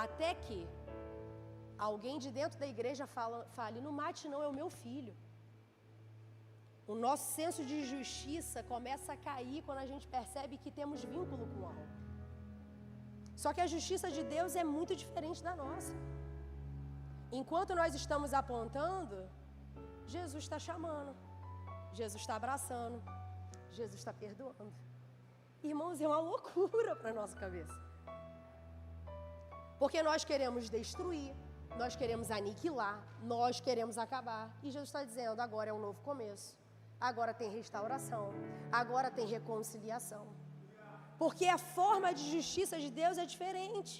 Speaker 1: Até que alguém de dentro da igreja fale, não mate não, é o meu filho. O nosso senso de justiça começa a cair quando a gente percebe que temos vínculo com algo. Só que a justiça de Deus é muito diferente da nossa. Enquanto nós estamos apontando, Jesus está chamando, Jesus está abraçando, Jesus está perdoando. Irmãos, é uma loucura para a nossa cabeça. Porque nós queremos destruir, nós queremos aniquilar, nós queremos acabar. E Jesus está dizendo, agora é um novo começo. Agora tem restauração, agora tem reconciliação. Porque a forma de justiça de Deus é diferente.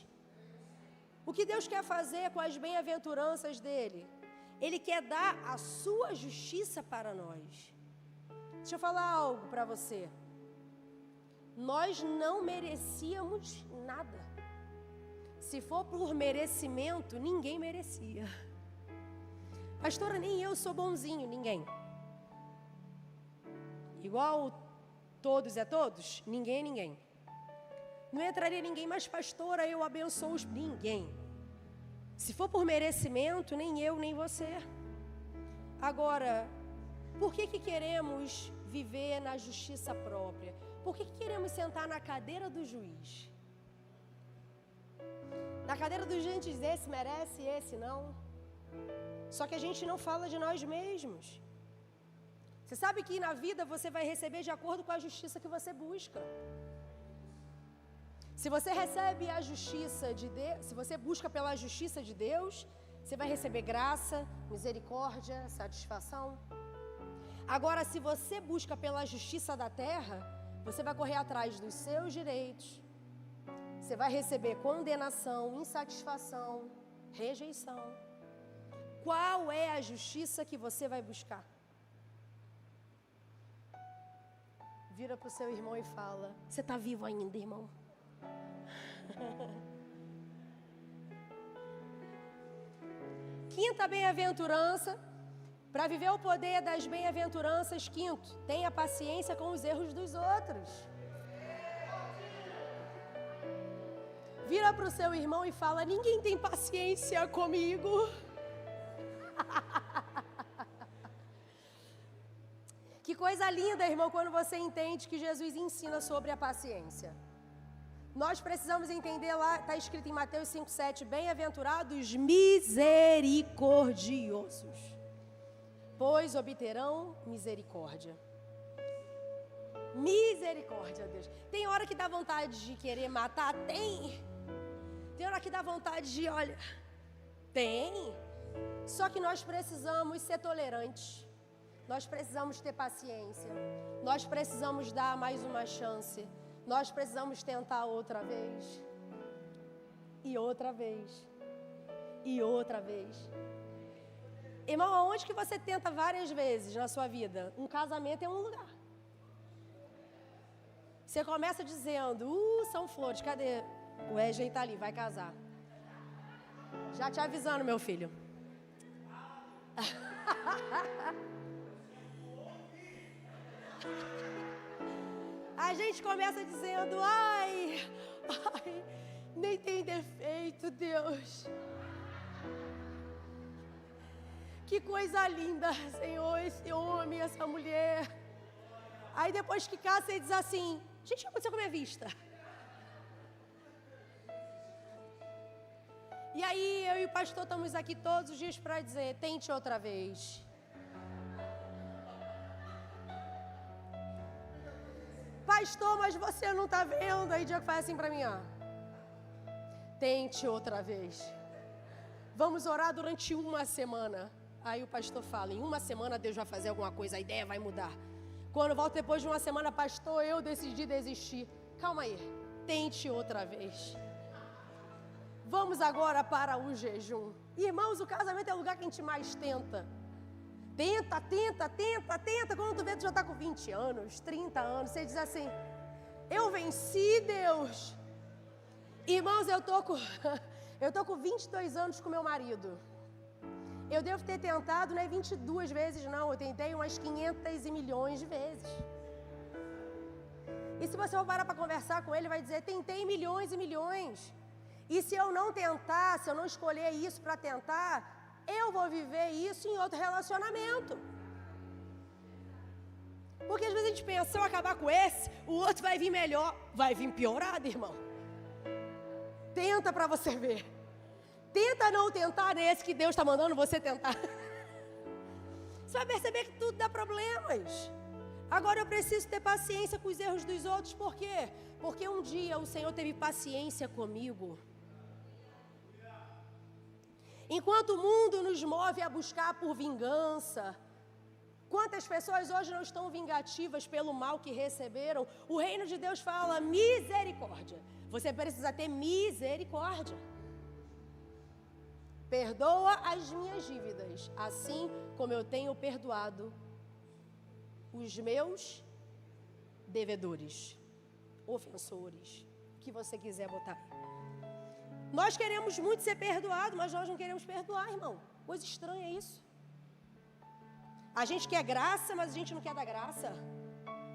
Speaker 1: O que Deus quer fazer com as bem-aventuranças dele? Ele quer dar a sua justiça para nós. Deixa eu falar algo para você. Nós não merecíamos nada. Se for por merecimento, ninguém merecia. Pastora, nem eu sou bonzinho, ninguém. Igual todos é todos? Ninguém é ninguém. Não entraria ninguém, mas pastora, eu abençoo os... Ninguém. Se for por merecimento, nem eu, nem você. Agora, por que queremos viver na justiça própria? Por que queremos sentar na cadeira do juiz? Na cadeira do juiz, dizer esse merece, esse não. Só que a gente não fala de nós mesmos. Você sabe que na vida você vai receber de acordo com a justiça que você busca. Se você recebe a justiça de Deus, se você busca pela justiça de Deus, você vai receber graça, misericórdia, satisfação. Agora, se você busca pela justiça da terra, você vai correr atrás dos seus direitos. Você vai receber condenação, insatisfação, rejeição. Qual é a justiça que você vai buscar? Vira para o seu irmão e fala, você está vivo ainda, irmão? Quinta bem-aventurança, para viver o poder das bem-aventuranças, quinto, tenha paciência com os erros dos outros. Vira para o seu irmão e fala, ninguém tem paciência comigo. Que coisa linda, irmão, quando você entende que Jesus ensina sobre a paciência. Nós precisamos entender lá, está escrito em Mateus 5:7, bem-aventurados misericordiosos, pois obterão misericórdia. Misericórdia, Deus. Tem hora que dá vontade de querer matar? Tem. Tem hora que dá vontade de, olha, tem. Só que nós precisamos ser tolerantes. Nós precisamos ter paciência. Nós precisamos dar mais uma chance. Nós precisamos tentar outra vez. E outra vez. E outra vez. Irmão, aonde que você tenta várias vezes na sua vida? Um casamento é um lugar. Você começa dizendo, são flores, cadê? O Wesley tá ali, vai casar. Já te avisando, meu filho. A gente começa dizendo, ai, nem tem defeito, Deus. Que coisa linda, Senhor, esse homem, essa mulher. Aí depois que casa, você diz assim, gente, o que aconteceu com a minha vista? E aí, eu e o pastor estamos aqui todos os dias para dizer, tente outra vez. Pastor, mas você não está vendo? Aí o Diego faz assim para mim, ó. Tente outra vez. Vamos orar durante uma semana. Aí o pastor fala, em uma semana Deus vai fazer alguma coisa, a ideia vai mudar. Quando volta depois de uma semana, pastor, eu decidi desistir. Calma aí, tente outra vez. Vamos agora para o jejum. Irmãos, o casamento é o lugar que a gente mais tenta. Tenta. Quando tu vê, tu já está com 20 anos, 30 anos. Você diz assim, eu venci, Deus. Irmãos, eu tô com 22 anos com meu marido. Eu devo ter tentado, não é 22 vezes não, eu tentei umas 500 e milhões de vezes. E se você for parar para conversar com ele, vai dizer, tentei milhões e milhões. E se eu não tentar, se eu não escolher isso para tentar, eu vou viver isso em outro relacionamento. Porque às vezes a gente pensa, se eu acabar com esse, o outro vai vir melhor. Vai vir piorado, irmão. Tenta para você ver. Tenta não tentar nesse que Deus está mandando você tentar. Você vai perceber que tudo dá problemas. Agora eu preciso ter paciência com os erros dos outros. Por quê? Porque um dia o Senhor teve paciência comigo. Enquanto o mundo nos move a buscar por vingança, quantas pessoas hoje não estão vingativas pelo mal que receberam? O reino de Deus fala misericórdia. Você precisa ter misericórdia. Perdoa as minhas dívidas, assim como eu tenho perdoado os meus devedores, ofensores, o que você quiser botar. Nós queremos muito ser perdoado, mas nós não queremos perdoar, irmão. Coisa estranha isso. A gente quer graça, mas a gente não quer dar graça.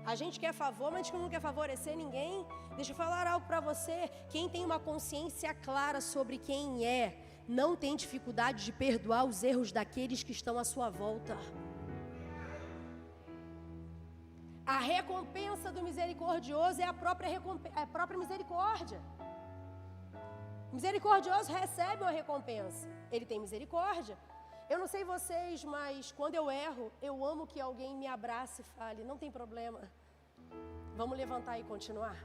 Speaker 1: A gente quer favor, mas a gente não quer favorecer ninguém. Deixa eu falar algo para você. Quem tem uma consciência clara sobre quem é, não tem dificuldade de perdoar os erros daqueles que estão à sua volta. A recompensa do misericordioso é a própria misericórdia. O misericordioso recebe uma recompensa. Ele tem misericórdia. Eu não sei vocês, mas quando eu erro, eu amo que alguém me abrace e fale, não tem problema. Vamos levantar e continuar.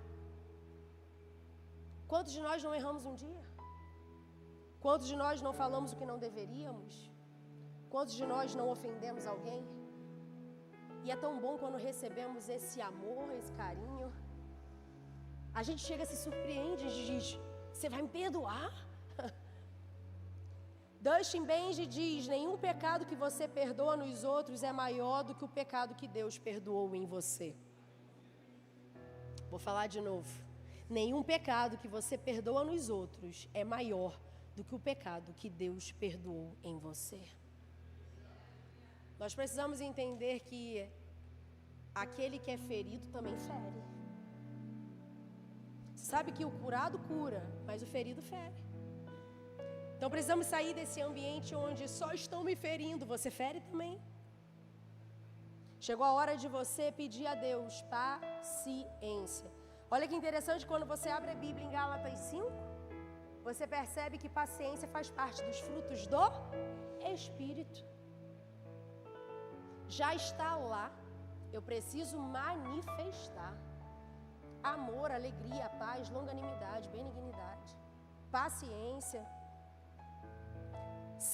Speaker 1: Quantos de nós não erramos um dia? Quantos de nós não falamos o que não deveríamos? Quantos de nós não ofendemos alguém? E é tão bom quando recebemos esse amor, esse carinho. A gente chega a se surpreende e diz, você vai me perdoar? Dustin Benge diz, nenhum pecado que você perdoa nos outros é maior do que o pecado que Deus perdoou em você. Vou falar de novo. Nenhum pecado que você perdoa nos outros é maior do que o pecado que Deus perdoou em você. Nós precisamos entender que aquele que é ferido também fere. Você sabe que o curado cura, mas o ferido fere. Então precisamos sair desse ambiente onde só estão me ferindo, você fere também. Chegou a hora de você pedir a Deus paciência. Olha que interessante, quando você abre a Bíblia em Gálatas 5, você percebe que paciência faz parte dos frutos do Espírito. Já está lá, eu preciso manifestar amor, alegria, paz, longanimidade, benignidade, paciência.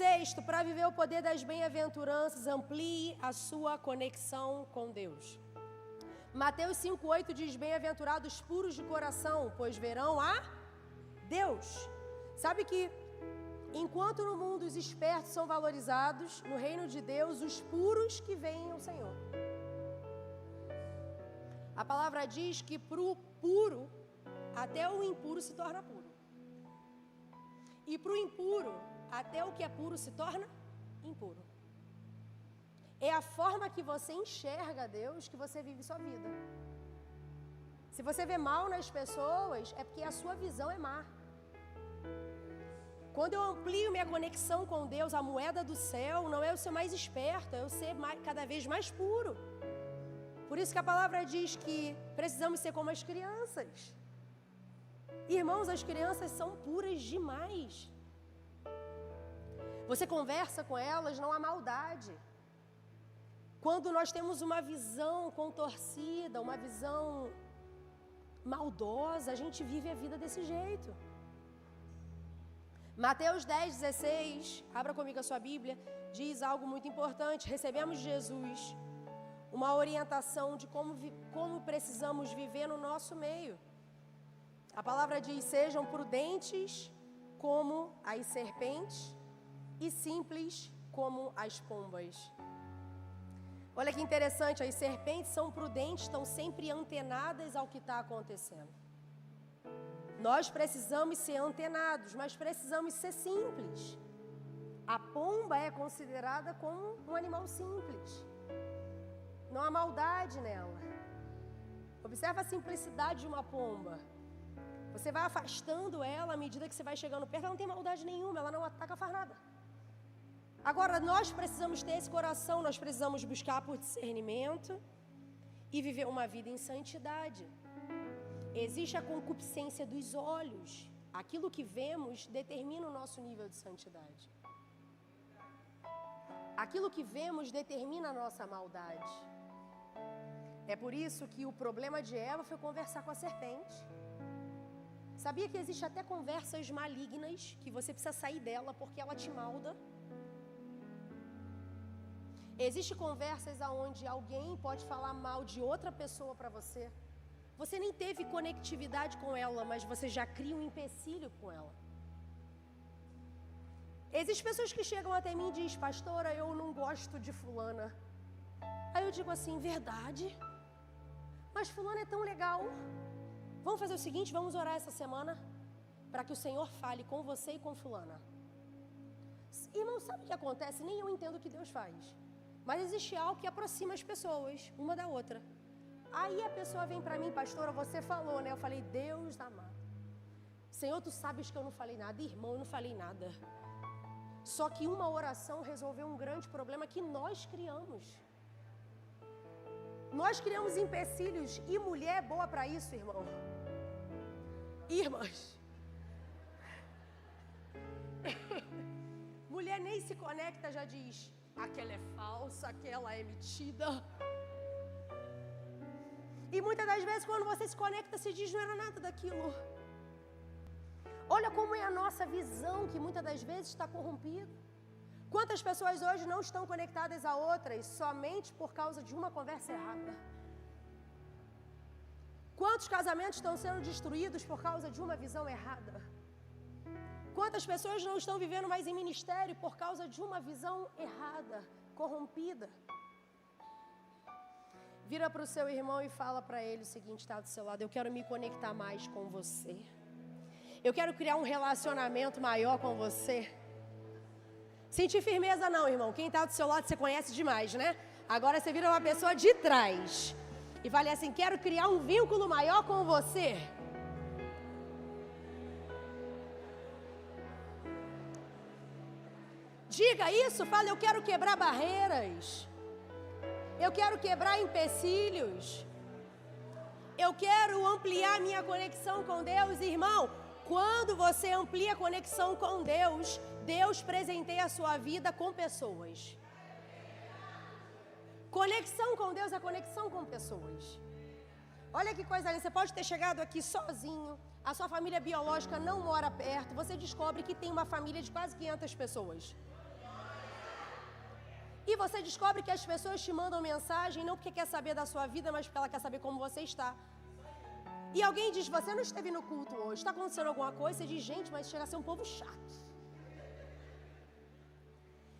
Speaker 1: Sexto, para viver o poder das bem-aventuranças, amplie a sua conexão com Deus. Mateus 5,8 diz, bem-aventurados puros de coração, pois verão a Deus. Sabe que, enquanto no mundo os espertos são valorizados, no reino de Deus, os puros que veem o Senhor. A palavra diz que para o puro, até o impuro se torna puro. E para o impuro, até o que é puro se torna impuro. É a forma que você enxerga Deus que você vive sua vida. Se você vê mal nas pessoas, é porque a sua visão é má. Quando eu amplio minha conexão com Deus, a moeda do céu não é eu ser mais esperto, é eu ser cada vez mais puro. Por isso que a palavra diz que precisamos ser como as crianças. Irmãos, as crianças são puras demais. Você conversa com elas, não há maldade. Quando nós temos uma visão contorcida, uma visão maldosa, a gente vive a vida desse jeito. Mateus 10:16, abra comigo a sua Bíblia, diz algo muito importante. Recebemos de Jesus uma orientação de como precisamos viver no nosso meio. A palavra diz: sejam prudentes como as serpentes e simples como as pombas. Olha que interessante, as serpentes são prudentes, estão sempre antenadas ao que está acontecendo. Nós precisamos ser antenados, mas precisamos ser simples. A pomba é considerada como um animal simples. Não há maldade nela. Observa a simplicidade de uma pomba. Você vai afastando ela à medida que você vai chegando perto, ela não tem maldade nenhuma, ela não ataca, faz nada. Agora, nós precisamos ter esse coração, nós precisamos buscar por discernimento e viver uma vida em santidade. Existe a concupiscência dos olhos. Aquilo que vemos determina o nosso nível de santidade. Aquilo que vemos determina a nossa maldade. É por isso que o problema de Eva foi conversar com a serpente. Sabia que existe até conversas malignas, que você precisa sair dela porque ela te malda? Existem conversas onde alguém pode falar mal de outra pessoa para você. Você nem teve conectividade com ela, mas você já cria um empecilho com ela. Existem pessoas que chegam até mim e dizem: pastora, eu não gosto de fulana. Aí eu digo assim: verdade? Mas fulana é tão legal. Vamos fazer o seguinte, vamos orar essa semana para que o Senhor fale com você e com fulana. Irmão, sabe o que acontece? Nem eu entendo o que Deus faz. Mas existe algo que aproxima as pessoas, uma da outra. Aí a pessoa vem para mim: pastora, você falou, né? Eu falei: Deus amado. Senhor, tu sabes que eu não falei nada. Irmão, eu não falei nada. Só que uma oração resolveu um grande problema que nós criamos. Nós criamos empecilhos e mulher é boa para isso, irmão. Irmãs. Mulher nem se conecta, já diz: aquela é falsa, aquela é metida. E muitas das vezes quando você se conecta, se diz: não era nada daquilo. Olha como é a nossa visão que muitas das vezes está corrompida. Quantas pessoas hoje não estão conectadas a outras somente por causa de uma conversa errada? Quantos casamentos estão sendo destruídos por causa de uma visão errada? Quantas pessoas não estão vivendo mais em ministério por causa de uma visão errada, corrompida? Vira para o seu irmão e fala para ele o seguinte, está do seu lado: eu quero me conectar mais com você. Eu quero criar um relacionamento maior com você. Sentir firmeza não, irmão. Quem está do seu lado você conhece demais, né? Agora você vira uma pessoa de trás e fala assim: quero criar um vínculo maior com você. Diga isso, fala: eu quero quebrar barreiras. Eu quero quebrar empecilhos. Eu quero ampliar minha conexão com Deus, irmão. Quando você amplia a conexão com Deus, Deus presenteia a sua vida com pessoas. Conexão com Deus é conexão com pessoas. Olha que coisa linda, você pode ter chegado aqui sozinho, a sua família biológica não mora perto, você descobre que tem uma família de quase 500 pessoas. E você descobre que as pessoas te mandam mensagem não porque quer saber da sua vida, mas porque ela quer saber como você está. E alguém diz: você não esteve no culto hoje, está acontecendo alguma coisa? Você diz: gente, mas chega a ser um povo chato.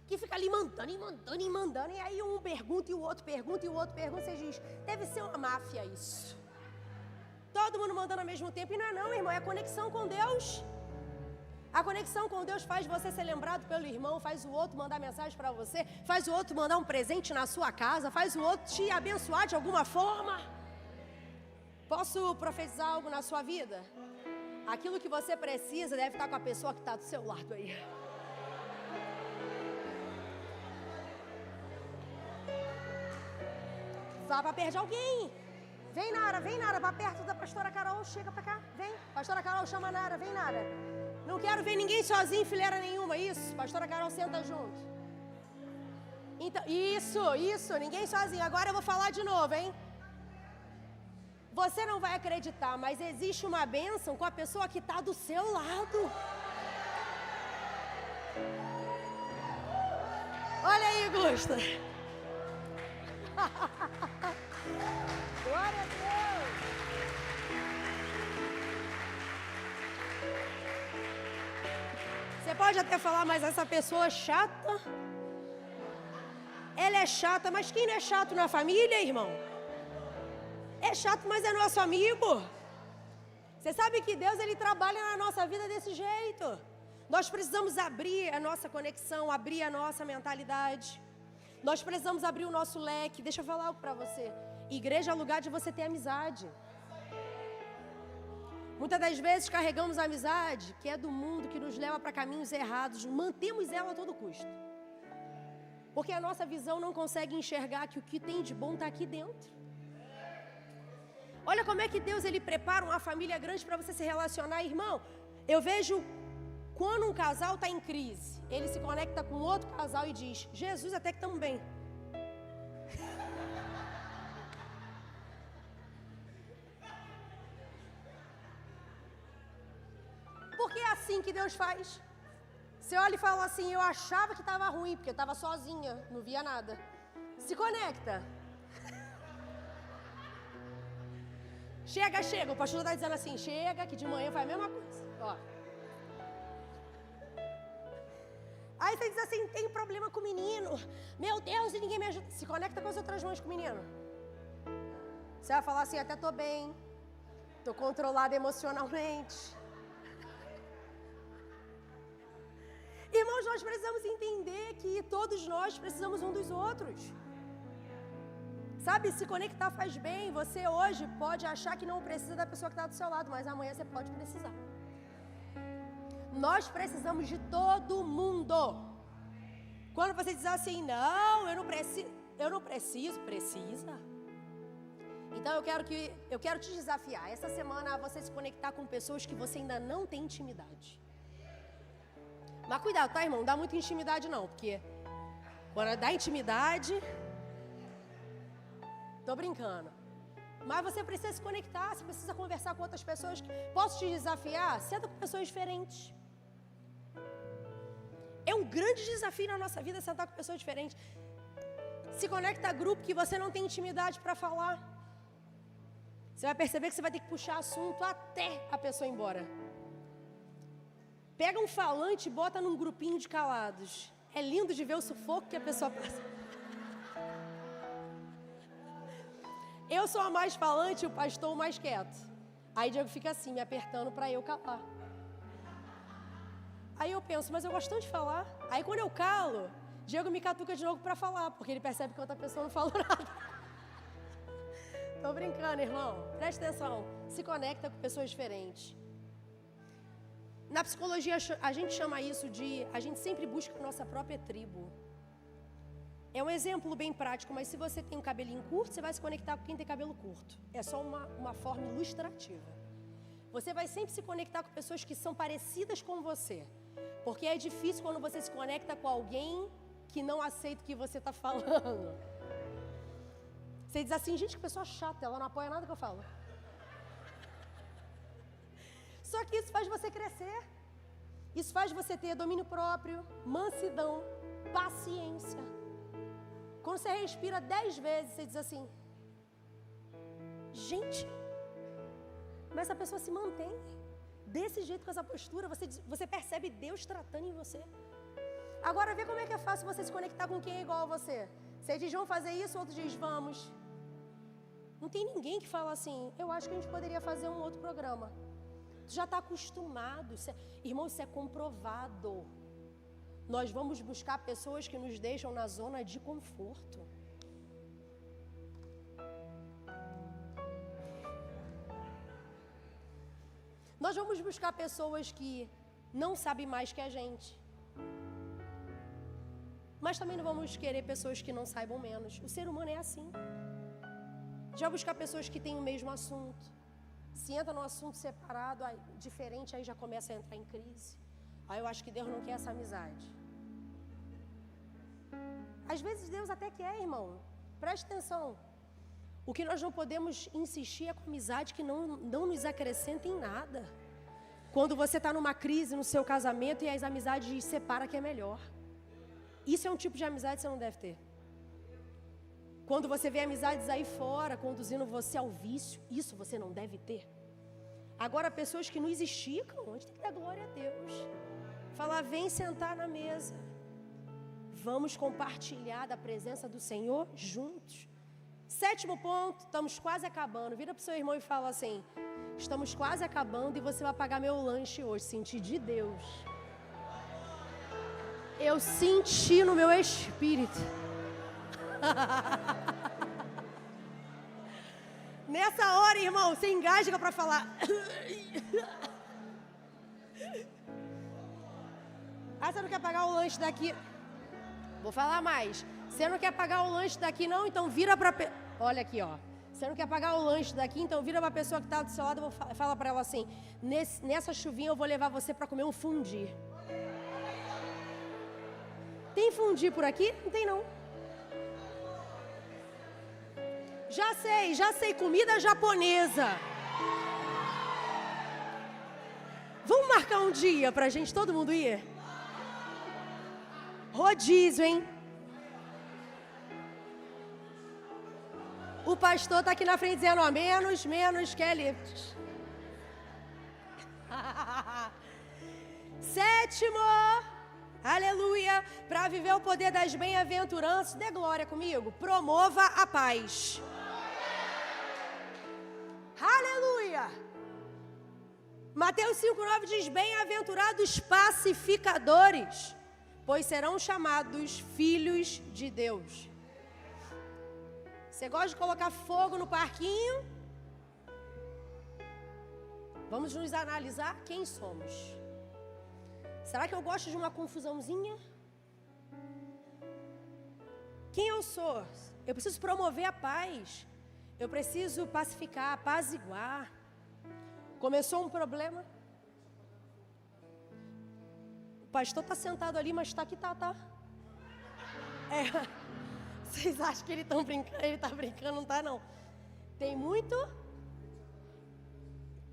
Speaker 1: que fica ali mandando e mandando e mandando, e aí um pergunta e o outro pergunta e o outro pergunta, você diz, deve ser uma máfia isso. Todo mundo mandando ao mesmo tempo, e não é não, irmão, é a conexão com Deus. A conexão com Deus faz você ser lembrado pelo irmão, faz o outro mandar mensagem para você, faz o outro mandar um presente na sua casa, faz o outro te abençoar de alguma forma. Posso profetizar algo na sua vida? Aquilo que você precisa deve estar com a pessoa que está do seu lado aí. Vá para perto de alguém. Vem, Nara, para perto da pastora Carol, chega para cá, vem. Pastora Carol, chama a Nara, vem, Nara. Não quero ver ninguém sozinho em fileira nenhuma, isso. Pastora Carol, senta junto. Então, isso, ninguém sozinho. Agora eu vou falar de novo, hein? Você não vai acreditar, mas existe uma bênção com a pessoa que está do seu lado. Olha aí, Gusta. Glória a Deus. Você pode até falar, mas essa pessoa é chata. Ela é chata, mas quem não é chato na família, irmão? É chato, mas é nosso amigo. Você sabe que Deus, Ele trabalha na nossa vida desse jeito. Nós precisamos abrir a nossa conexão, abrir a nossa mentalidade. Nós precisamos abrir o nosso leque. Deixa eu falar algo para você. Igreja é lugar de você ter amizade. Muitas das vezes carregamos a amizade, que é do mundo, que nos leva para caminhos errados. Mantemos ela a todo custo. Porque a nossa visão não consegue enxergar que o que tem de bom está aqui dentro. Olha como é que Deus, Ele prepara uma família grande para você se relacionar, irmão. Eu vejo quando um casal está em crise, ele se conecta com outro casal e diz, Jesus, até que estamos bem. Porque é assim que Deus faz. Você olha e fala assim, eu achava que estava ruim, porque eu estava sozinha, não via nada. Se conecta. Chega, o pastor está dizendo assim, chega, que de manhã faz a mesma coisa. Ó. Aí você diz assim, tem problema com o menino. Meu Deus, e ninguém me ajuda. Se conecta com as outras mães com o menino. Você vai falar assim, até tô bem. Tô controlada emocionalmente. Irmãos, nós precisamos entender que todos nós precisamos um dos outros. Sabe, se conectar faz bem. Você hoje pode achar que não precisa da pessoa que está do seu lado, mas amanhã você pode precisar. Nós precisamos de todo mundo. Quando você diz assim, não, eu não preciso, precisa. Então eu quero te desafiar. Essa semana você se conectar com pessoas que você ainda não tem intimidade. Mas cuidado, tá, irmão? Não dá muita intimidade não, porque quando dá intimidade, tô brincando. Mas você precisa se conectar, você precisa conversar com outras pessoas. Posso te desafiar? Senta com pessoas diferentes. É um grande desafio na nossa vida sentar com pessoas diferentes. Se conecta a grupo que você não tem intimidade para falar. Você vai perceber que você vai ter que puxar assunto até a pessoa ir embora. Pega um falante e bota num grupinho de calados. É lindo de ver o sufoco que a pessoa passa. Eu sou a mais falante e o pastor o mais quieto. Aí Diego fica assim, me apertando para eu calar. Aí eu penso, mas eu gosto tanto de falar. Aí quando eu calo, Diego me catuca de novo para falar, porque ele percebe que outra pessoa não falou nada. Tô brincando, irmão. Presta atenção. Se conecta com pessoas diferentes. Na psicologia, a gente chama isso de... A gente sempre busca a nossa própria tribo. É um exemplo bem prático, mas se você tem um cabelinho curto, você vai se conectar com quem tem cabelo curto. É só uma forma ilustrativa. Você vai sempre se conectar com pessoas que são parecidas com você. Porque é difícil quando você se conecta com alguém que não aceita o que você está falando. Você diz assim, gente, que pessoa chata, ela não apoia nada que eu falo. Só que isso faz você crescer. Isso faz você ter domínio próprio, mansidão, paciência. Quando você respira 10 vezes, você diz assim, gente, mas essa pessoa se mantém desse jeito, com essa postura, você percebe Deus tratando em você. Agora vê como é que é fácil você se conectar com quem é igual a você. Você diz, vamos fazer isso, outro diz, vamos. Não tem ninguém que fala assim, eu acho que a gente poderia fazer um outro programa. Tu já está acostumado. Irmão, isso é comprovado. Nós vamos buscar pessoas que nos deixam na zona de conforto. Nós vamos buscar pessoas que não sabem mais que a gente. Mas também não vamos querer pessoas que não saibam menos. O ser humano é assim. Já buscar pessoas que têm o mesmo assunto. Se entra num assunto separado, aí, diferente, aí já começa a entrar em crise. Aí eu acho que Deus não quer essa amizade. Às vezes Deus até quer, irmão. Preste atenção. O que nós não podemos insistir é com amizade que não nos acrescenta em nada. Quando você está numa crise no seu casamento e as amizades separam que é melhor. Isso é um tipo de amizade que você não deve ter. Quando você vê amizades aí fora, conduzindo você ao vício, isso você não deve ter. Agora, pessoas que nos esticam, a gente tem que dar glória a Deus. Falar, vem sentar na mesa. Vamos compartilhar da presença do Senhor juntos. 7º ponto, estamos quase acabando. Vira para o seu irmão e fala assim, estamos quase acabando e você vai pagar meu lanche hoje. Senti de Deus. Eu senti no meu espírito. Nessa hora, irmão, você engasga para falar. Ah, você não quer pagar o lanche daqui? Vou falar mais. Você não quer pagar o lanche daqui não? Então vira para... Olha aqui, ó. Você não quer pagar o lanche daqui? Então vira para a pessoa que está do seu lado e fala para ela assim, nessa chuvinha eu vou levar você para comer um fundi. Tem fundi por aqui? Não tem não. Já sei, comida japonesa. Vamos marcar um dia pra gente, todo mundo ir? Rodízio, hein? O pastor tá aqui na frente dizendo, ó, menos, Kelly. 7º, aleluia, para viver o poder das bem-aventuranças, dê glória comigo, promova a paz. Aleluia. Mateus 5,9 diz, bem-aventurados pacificadores, pois serão chamados filhos de Deus. Você gosta de colocar fogo no parquinho? Vamos nos analisar quem somos. Será que eu gosto de uma confusãozinha? Quem eu sou? Eu preciso promover a paz. Eu preciso pacificar, apaziguar. Começou um problema. O pastor está sentado ali, mas está aqui, tá. Vocês acham que ele está brincando? Não está, não. Tem muito...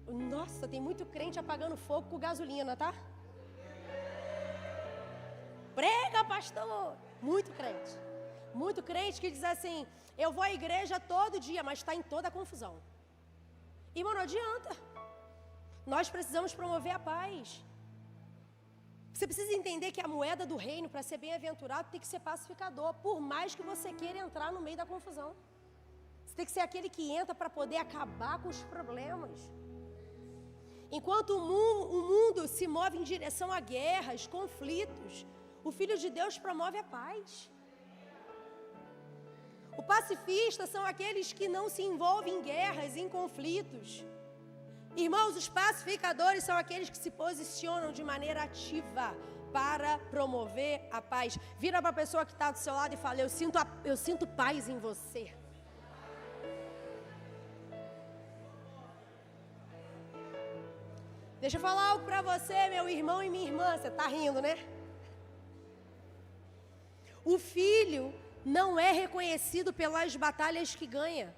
Speaker 1: Nossa, tem muito crente apagando fogo com gasolina, tá? Prega, pastor! Muito crente. Muito crente que diz assim, eu vou à igreja todo dia, mas está em toda a confusão. Irmão, não adianta. Nós precisamos promover a paz. Você precisa entender que a moeda do reino, para ser bem-aventurado, tem que ser pacificador, por mais que você queira entrar no meio da confusão. Você tem que ser aquele que entra para poder acabar com os problemas. Enquanto o mundo se move em direção a guerras, conflitos, o Filho de Deus promove a paz. O pacifista são aqueles que não se envolvem em guerras, em conflitos. Irmãos, os pacificadores são aqueles que se posicionam de maneira ativa para promover a paz. Vira para a pessoa que está do seu lado e fala, eu sinto paz em você. Deixa eu falar algo para você, meu irmão e minha irmã. Você está rindo, né? O filho não é reconhecido pelas batalhas que ganha.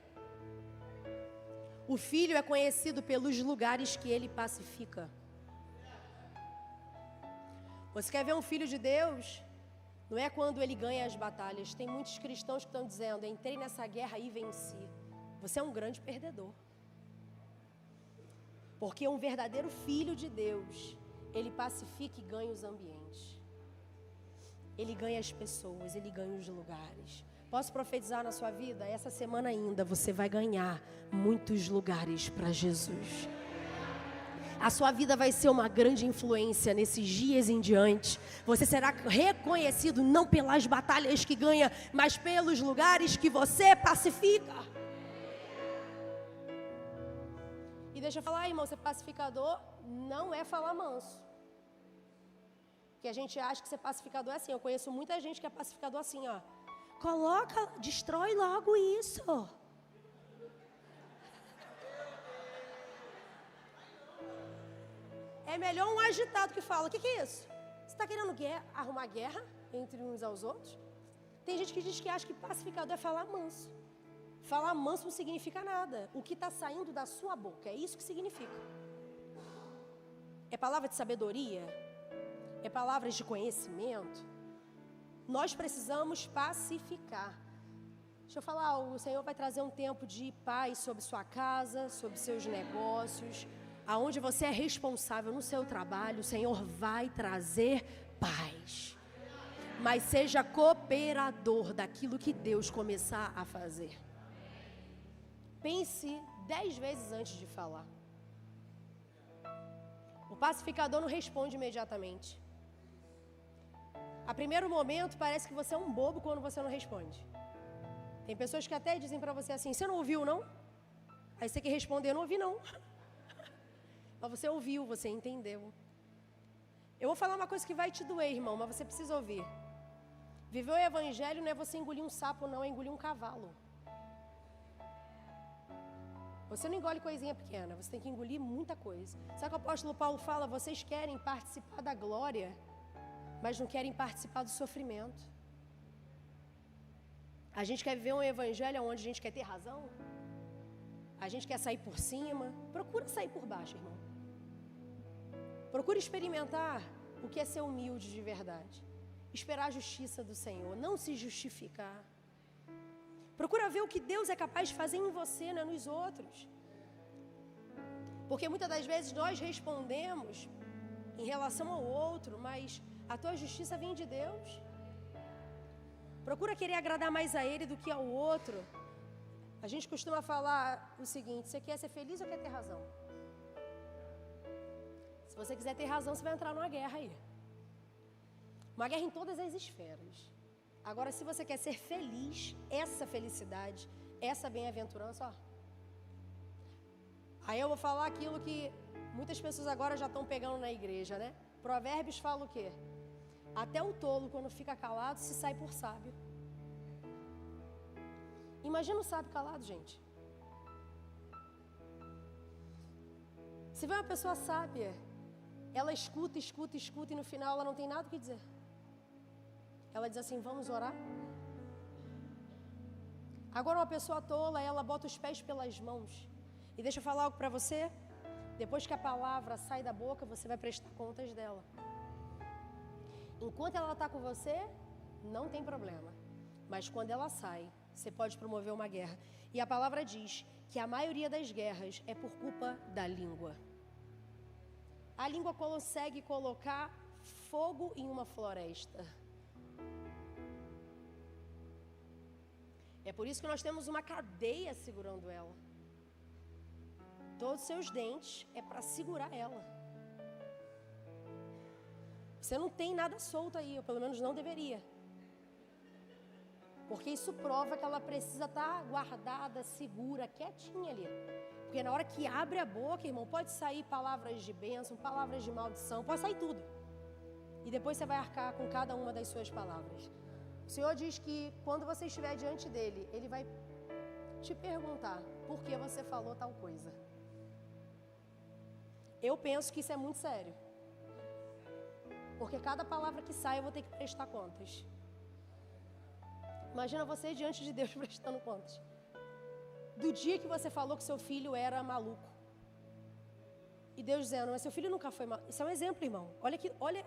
Speaker 1: O filho é conhecido pelos lugares que ele pacifica. Você quer ver um filho de Deus? Não é quando ele ganha as batalhas. Tem muitos cristãos que estão dizendo, entrei nessa guerra e venci. Você é um grande perdedor. Porque um verdadeiro filho de Deus, ele pacifica e ganha os ambientes. Ele ganha as pessoas, Ele ganha os lugares. Posso profetizar na sua vida? Essa semana ainda você vai ganhar muitos lugares para Jesus. A sua vida vai ser uma grande influência nesses dias em diante. Você será reconhecido não pelas batalhas que ganha, mas pelos lugares que você pacifica. E deixa eu falar, irmão, ser pacificador não é falar manso. Porque a gente acha que ser pacificador é assim. Eu conheço muita gente que é pacificador assim, ó. Coloca, destrói logo isso. É melhor um agitado que fala, o que é isso? Você está querendo arrumar guerra entre uns aos outros? Tem gente que diz que acha que pacificador é falar manso. Falar manso não significa nada. O que está saindo da sua boca, é isso que significa. É palavra de sabedoria? É palavras de conhecimento? Nós precisamos pacificar. Deixa eu falar, o Senhor vai trazer um tempo de paz sobre sua casa, sobre seus negócios, aonde você é responsável no seu trabalho, o Senhor vai trazer paz. Mas seja cooperador daquilo que Deus começar a fazer. Pense 10 vezes antes de falar. O pacificador não responde imediatamente. A primeiro momento parece que você é um bobo quando você não responde. Tem pessoas que até dizem para você assim, você não ouviu não? Aí você tem que responder, eu não ouvi não. Mas você ouviu, você entendeu. Eu vou falar uma coisa que vai te doer, irmão, mas você precisa ouvir. Viver o evangelho não é você engolir um sapo, não, é engolir um cavalo. Você não engole coisinha pequena, você tem que engolir muita coisa. Sabe o que o apóstolo Paulo fala? Vocês querem participar da glória, mas não querem participar do sofrimento. A gente quer viver um evangelho onde a gente quer ter razão. A gente quer sair por cima. Procura sair por baixo, irmão. Procura experimentar o que é ser humilde de verdade. Esperar a justiça do Senhor, não se justificar. Procura ver o que Deus é capaz de fazer em você, não é nos outros. Porque muitas das vezes nós respondemos em relação ao outro, mas a tua justiça vem de Deus. Procura querer agradar mais a Ele do que ao outro. A gente costuma falar o seguinte, você quer ser feliz ou quer ter razão? Se você quiser ter razão, você vai entrar numa guerra aí. Uma guerra em todas as esferas. Agora, se você quer ser feliz, essa felicidade, essa bem-aventurança, ó. Aí eu vou falar aquilo que muitas pessoas agora já estão pegando na igreja, né? Provérbios fala o quê? Até o tolo, quando fica calado, se sai por sábio. Imagina o sábio calado, gente. Se vê uma pessoa sábia, ela escuta e no final ela não tem nada o que dizer. Ela diz assim, vamos orar? Agora uma pessoa tola, ela bota os pés pelas mãos. E deixa eu falar algo para você. Depois que a palavra sai da boca, você vai prestar contas dela. Enquanto ela está com você, não tem problema. Mas quando ela sai, você pode promover uma guerra. E a palavra diz que a maioria das guerras é por culpa da língua. A língua consegue colocar fogo em uma floresta. É por isso que nós temos uma cadeia segurando ela. Todos os seus dentes é para segurar ela. Você não tem nada solto aí, ou pelo menos não deveria. Porque isso prova que ela precisa estar guardada, segura, quietinha ali. Porque na hora que abre a boca, irmão, pode sair palavras de bênção, palavras de maldição, pode sair tudo. E depois você vai arcar com cada uma das suas palavras. O Senhor diz que quando você estiver diante dele, ele vai te perguntar por que você falou tal coisa. Eu penso que isso é muito sério. Porque cada palavra que sai eu vou ter que prestar contas. Imagina você diante de Deus prestando contas. Do dia que você falou que seu filho era maluco. E Deus dizendo, mas seu filho nunca foi maluco. Isso é um exemplo, irmão. Olha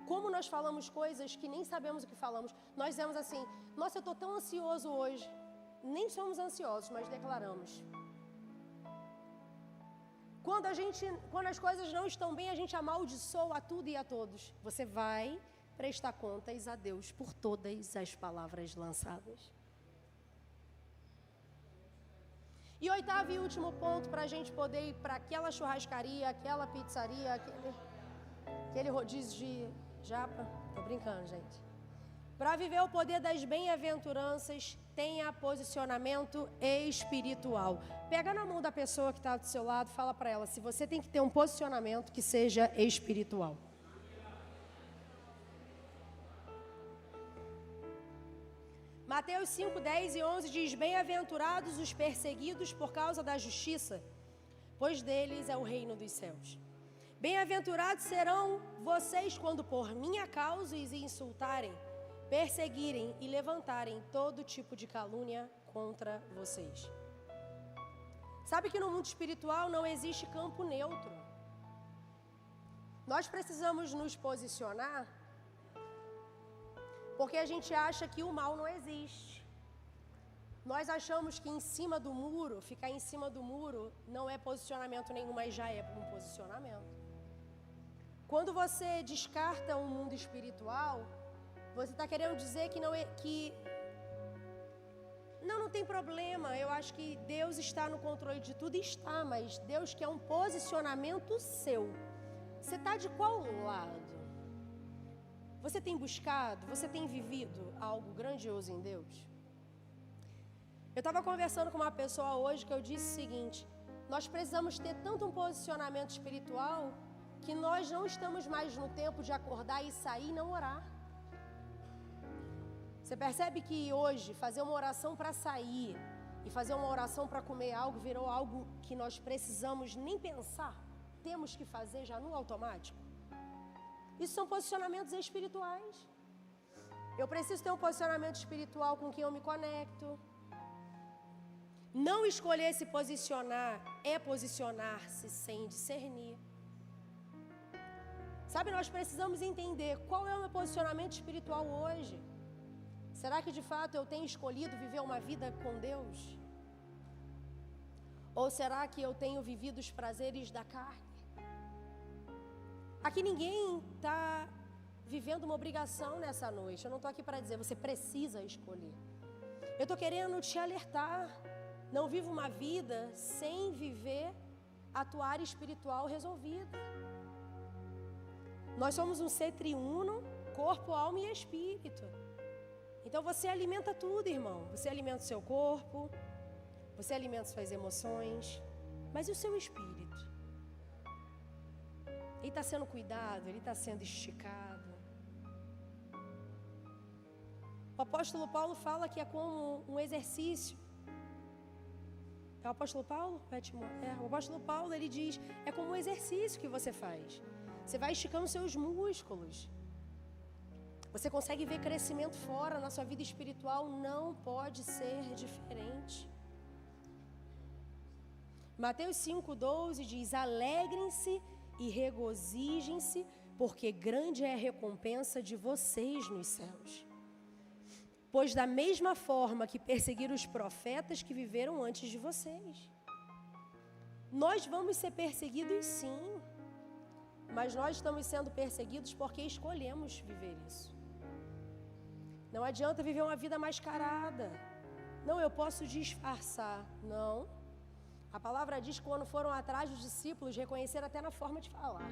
Speaker 1: como nós falamos coisas que nem sabemos o que falamos. Nós dizemos assim, nossa, eu estou tão ansioso hoje. Nem somos ansiosos, mas declaramos. Quando as coisas não estão bem, a gente amaldiçoa a tudo e a todos. Você vai prestar contas a Deus por todas as palavras lançadas. E oitavo e último ponto para a gente poder ir para aquela churrascaria, aquela pizzaria, aquele rodízio de japa. Tô brincando, gente. Para viver o poder das bem-aventuranças, tenha posicionamento espiritual. Pega na mão da pessoa que está do seu lado, fala para ela, se você tem que ter um posicionamento que seja espiritual. Mateus 5, 10 e 11 diz, bem-aventurados os perseguidos por causa da justiça, pois deles é o reino dos céus. Bem-aventurados serão vocês quando por minha causa os insultarem, perseguirem e levantarem todo tipo de calúnia contra vocês. Sabe que no mundo espiritual não existe campo neutro. Nós precisamos nos posicionar porque a gente acha que o mal não existe. Nós achamos que em cima do muro, ficar em cima do muro não é posicionamento nenhum, mas já é um posicionamento. Quando você descarta o mundo espiritual, você está querendo dizer que não tem problema. Eu acho que Deus está no controle de tudo, está, mas Deus quer um posicionamento seu. Você está de qual lado? Você tem buscado, você tem vivido algo grandioso em Deus? Eu estava conversando com uma pessoa hoje que eu disse o seguinte, nós precisamos ter tanto um posicionamento espiritual que nós não estamos mais no tempo de acordar e sair e não orar. Você percebe que hoje fazer uma oração para sair e fazer uma oração para comer algo virou algo que nós precisamos nem pensar, temos que fazer já no automático? Isso são posicionamentos espirituais. Eu preciso ter um posicionamento espiritual com quem eu me conecto. Não escolher se posicionar é posicionar-se sem discernir. Sabe, nós precisamos entender qual é o meu posicionamento espiritual hoje. Será que de fato eu tenho escolhido viver uma vida com Deus? Ou será que eu tenho vivido os prazeres da carne? Aqui ninguém está vivendo uma obrigação nessa noite. Eu não estou aqui para dizer, você precisa escolher. Eu estou querendo te alertar. Não viva uma vida sem viver a tua área espiritual resolvida. Nós somos um ser triuno, corpo, alma e espírito. Então você alimenta tudo, irmão. Você alimenta o seu corpo, você alimenta suas emoções, mas e o seu espírito? Ele está sendo cuidado, ele está sendo esticado. O apóstolo Paulo fala que é como um exercício. É o apóstolo Paulo? O apóstolo Paulo, ele diz, é como um exercício que você faz. Você vai esticando seus músculos. Você consegue ver crescimento fora, na sua vida espiritual não pode ser diferente. Mateus 5,12 diz, alegrem-se e regozijem-se, porque grande é a recompensa de vocês nos céus. Pois da mesma forma que perseguiram os profetas que viveram antes de vocês. Nós vamos ser perseguidos sim, mas nós estamos sendo perseguidos porque escolhemos viver isso. Não adianta viver uma vida mascarada. Não, eu posso disfarçar. Não. A palavra diz que quando foram atrás dos discípulos, reconheceram até na forma de falar.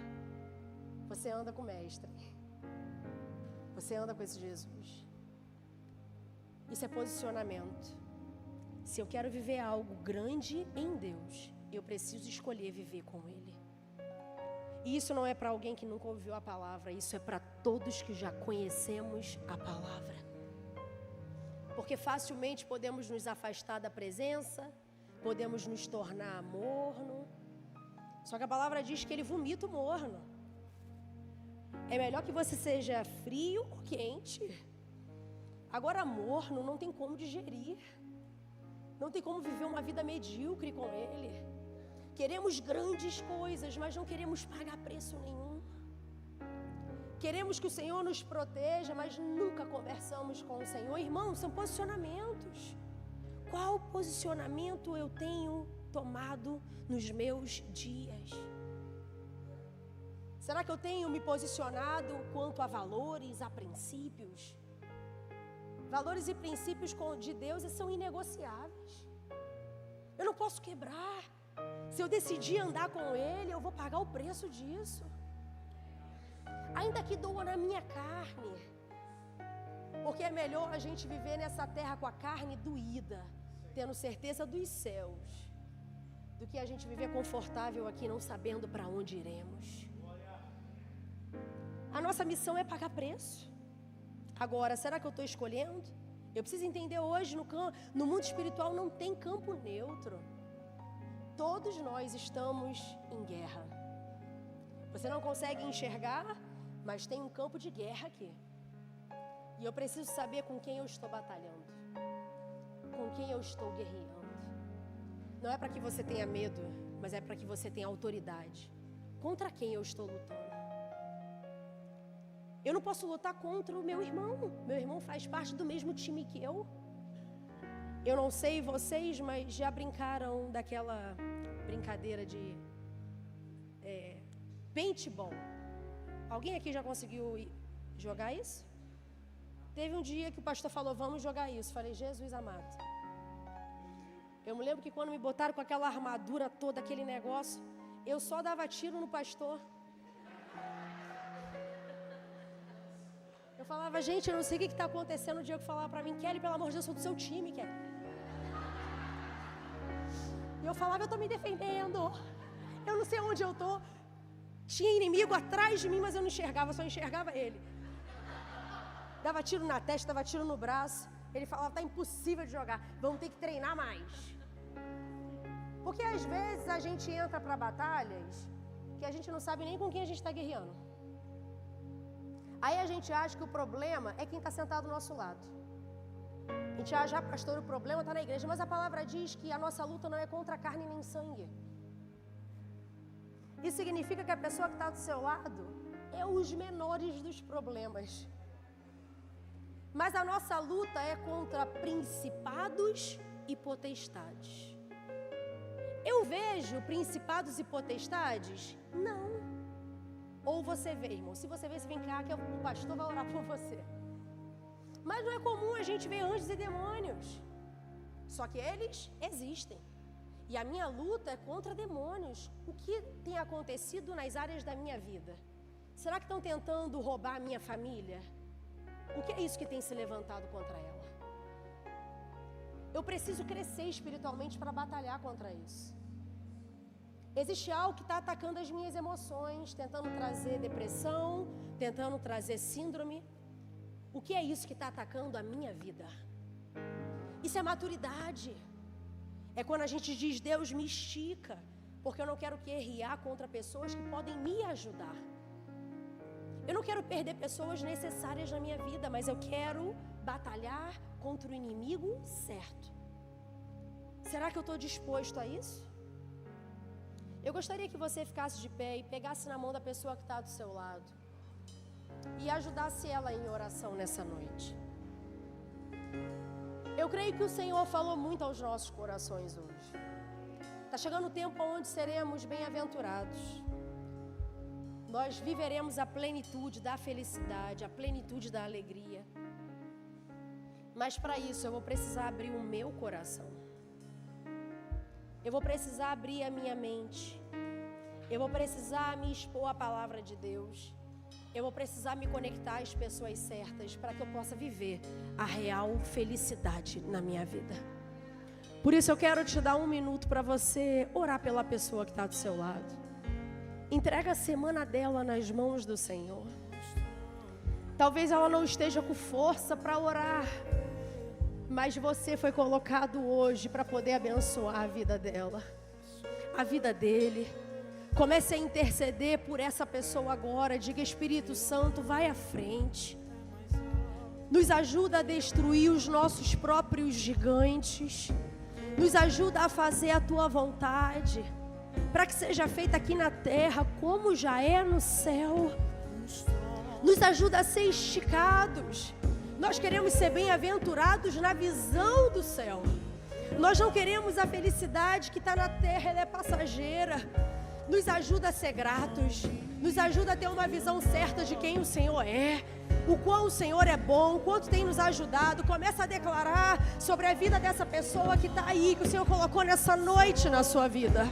Speaker 1: Você anda com o mestre. Você anda com esse Jesus. Isso é posicionamento. Se eu quero viver algo grande em Deus, eu preciso escolher viver com Ele. E isso não é para alguém que nunca ouviu a palavra, isso é para todos que já conhecemos a palavra. Porque facilmente podemos nos afastar da presença, podemos nos tornar morno. Só que a palavra diz que Ele vomita o morno. É melhor que você seja frio ou quente. Agora, morno não tem como digerir. Não tem como viver uma vida medíocre com Ele. Queremos grandes coisas, mas não queremos pagar preço nenhum. Queremos que o Senhor nos proteja, mas nunca conversamos com o Senhor. Irmãos, são posicionamentos. Qual posicionamento eu tenho tomado nos meus dias? Será que eu tenho me posicionado quanto a valores, a princípios? Valores e princípios de Deus são inegociáveis. Eu não posso quebrar. Se eu decidir andar com Ele, eu vou pagar o preço disso. Ainda que doa na minha carne. Porque é melhor a gente viver nessa terra com a carne doída, tendo certeza dos céus, do que a gente viver confortável aqui, não sabendo para onde iremos. A nossa missão é pagar preço. Agora, será que eu estou escolhendo? Eu preciso entender hoje, no mundo espiritual não tem campo neutro. Todos nós estamos em guerra. Você não consegue enxergar, mas tem um campo de guerra aqui. E eu preciso saber com quem eu estou batalhando, com quem eu estou guerreando. Não é para que você tenha medo, mas é para que você tenha autoridade. Contra quem eu estou lutando? Eu não posso lutar contra o meu irmão. Meu irmão faz parte do mesmo time que eu. Eu não sei vocês, mas já brincaram daquela brincadeira de paintball? Alguém aqui já conseguiu jogar isso? Teve um dia que o pastor falou, vamos jogar isso. Falei, Jesus amado. Eu me lembro que quando me botaram com aquela armadura toda, aquele negócio, eu só dava tiro no pastor. Eu falava, gente, eu não sei o que está acontecendo. O Diego falava para mim, Kelly, pelo amor de Deus, eu sou do seu time, Kelly. E eu falava, eu estou me defendendo. Eu não sei onde eu estou. Tinha inimigo atrás de mim, mas eu não enxergava, só enxergava ele. Dava tiro na testa, dava tiro no braço. Ele falava, está impossível de jogar, vamos ter que treinar mais. Porque às vezes a gente entra para batalhas que a gente não sabe nem com quem a gente está guerreando. Aí a gente acha que o problema é quem está sentado do nosso lado. A gente acha, pastor, o problema está na igreja, mas a palavra diz que a nossa luta não é contra carne nem sangue. Isso significa que a pessoa que está do seu lado é os menores dos problemas. Mas a nossa luta é contra principados e potestades. Eu vejo principados e potestades? Não. Ou você vê, irmão. Se você vê, você vem cá que o pastor vai orar por você. Mas não é comum a gente ver anjos e demônios. Só que eles existem. E a minha luta é contra demônios. O que tem acontecido nas áreas da minha vida? Será que estão tentando roubar a minha família? O que é isso que tem se levantado contra ela? Eu preciso crescer espiritualmente para batalhar contra isso. Existe algo que está atacando as minhas emoções, tentando trazer depressão, tentando trazer síndrome. O que é isso que está atacando a minha vida? Isso é maturidade. É quando a gente diz, Deus me estica, porque eu não quero guerrear contra pessoas que podem me ajudar. Eu não quero perder pessoas necessárias na minha vida, mas eu quero batalhar contra o inimigo certo. Será que eu estou disposto a isso? Eu gostaria que você ficasse de pé e pegasse na mão da pessoa que está do seu lado e ajudasse ela em oração nessa noite. Eu creio que o Senhor falou muito aos nossos corações hoje. Está chegando o tempo onde seremos bem-aventurados. Nós viveremos a plenitude da felicidade, a plenitude da alegria. Mas para isso eu vou precisar abrir o meu coração. Eu vou precisar abrir a minha mente. Eu vou precisar me expor à palavra de Deus. Eu vou precisar me conectar às pessoas certas para que eu possa viver a real felicidade na minha vida. Por isso eu quero te dar 1 minuto para você orar pela pessoa que está do seu lado. Entrega a semana dela nas mãos do Senhor. Talvez ela não esteja com força para orar, mas você foi colocado hoje para poder abençoar a vida dela, a vida dele. Comece a interceder por essa pessoa agora. Diga, Espírito Santo, vai à frente. Nos ajuda a destruir os nossos próprios gigantes. Nos ajuda a fazer a tua vontade, para que seja feita aqui na terra como já é no céu. Nos ajuda a ser esticados. Nós queremos ser bem-aventurados na visão do céu. Nós não queremos a felicidade que está na terra, ela é passageira. Nos ajuda a ser gratos, nos ajuda a ter uma visão certa de quem o Senhor é, o quão o Senhor é bom, o quanto tem nos ajudado. Começa a declarar sobre a vida dessa pessoa que está aí, que o Senhor colocou nessa noite na sua vida.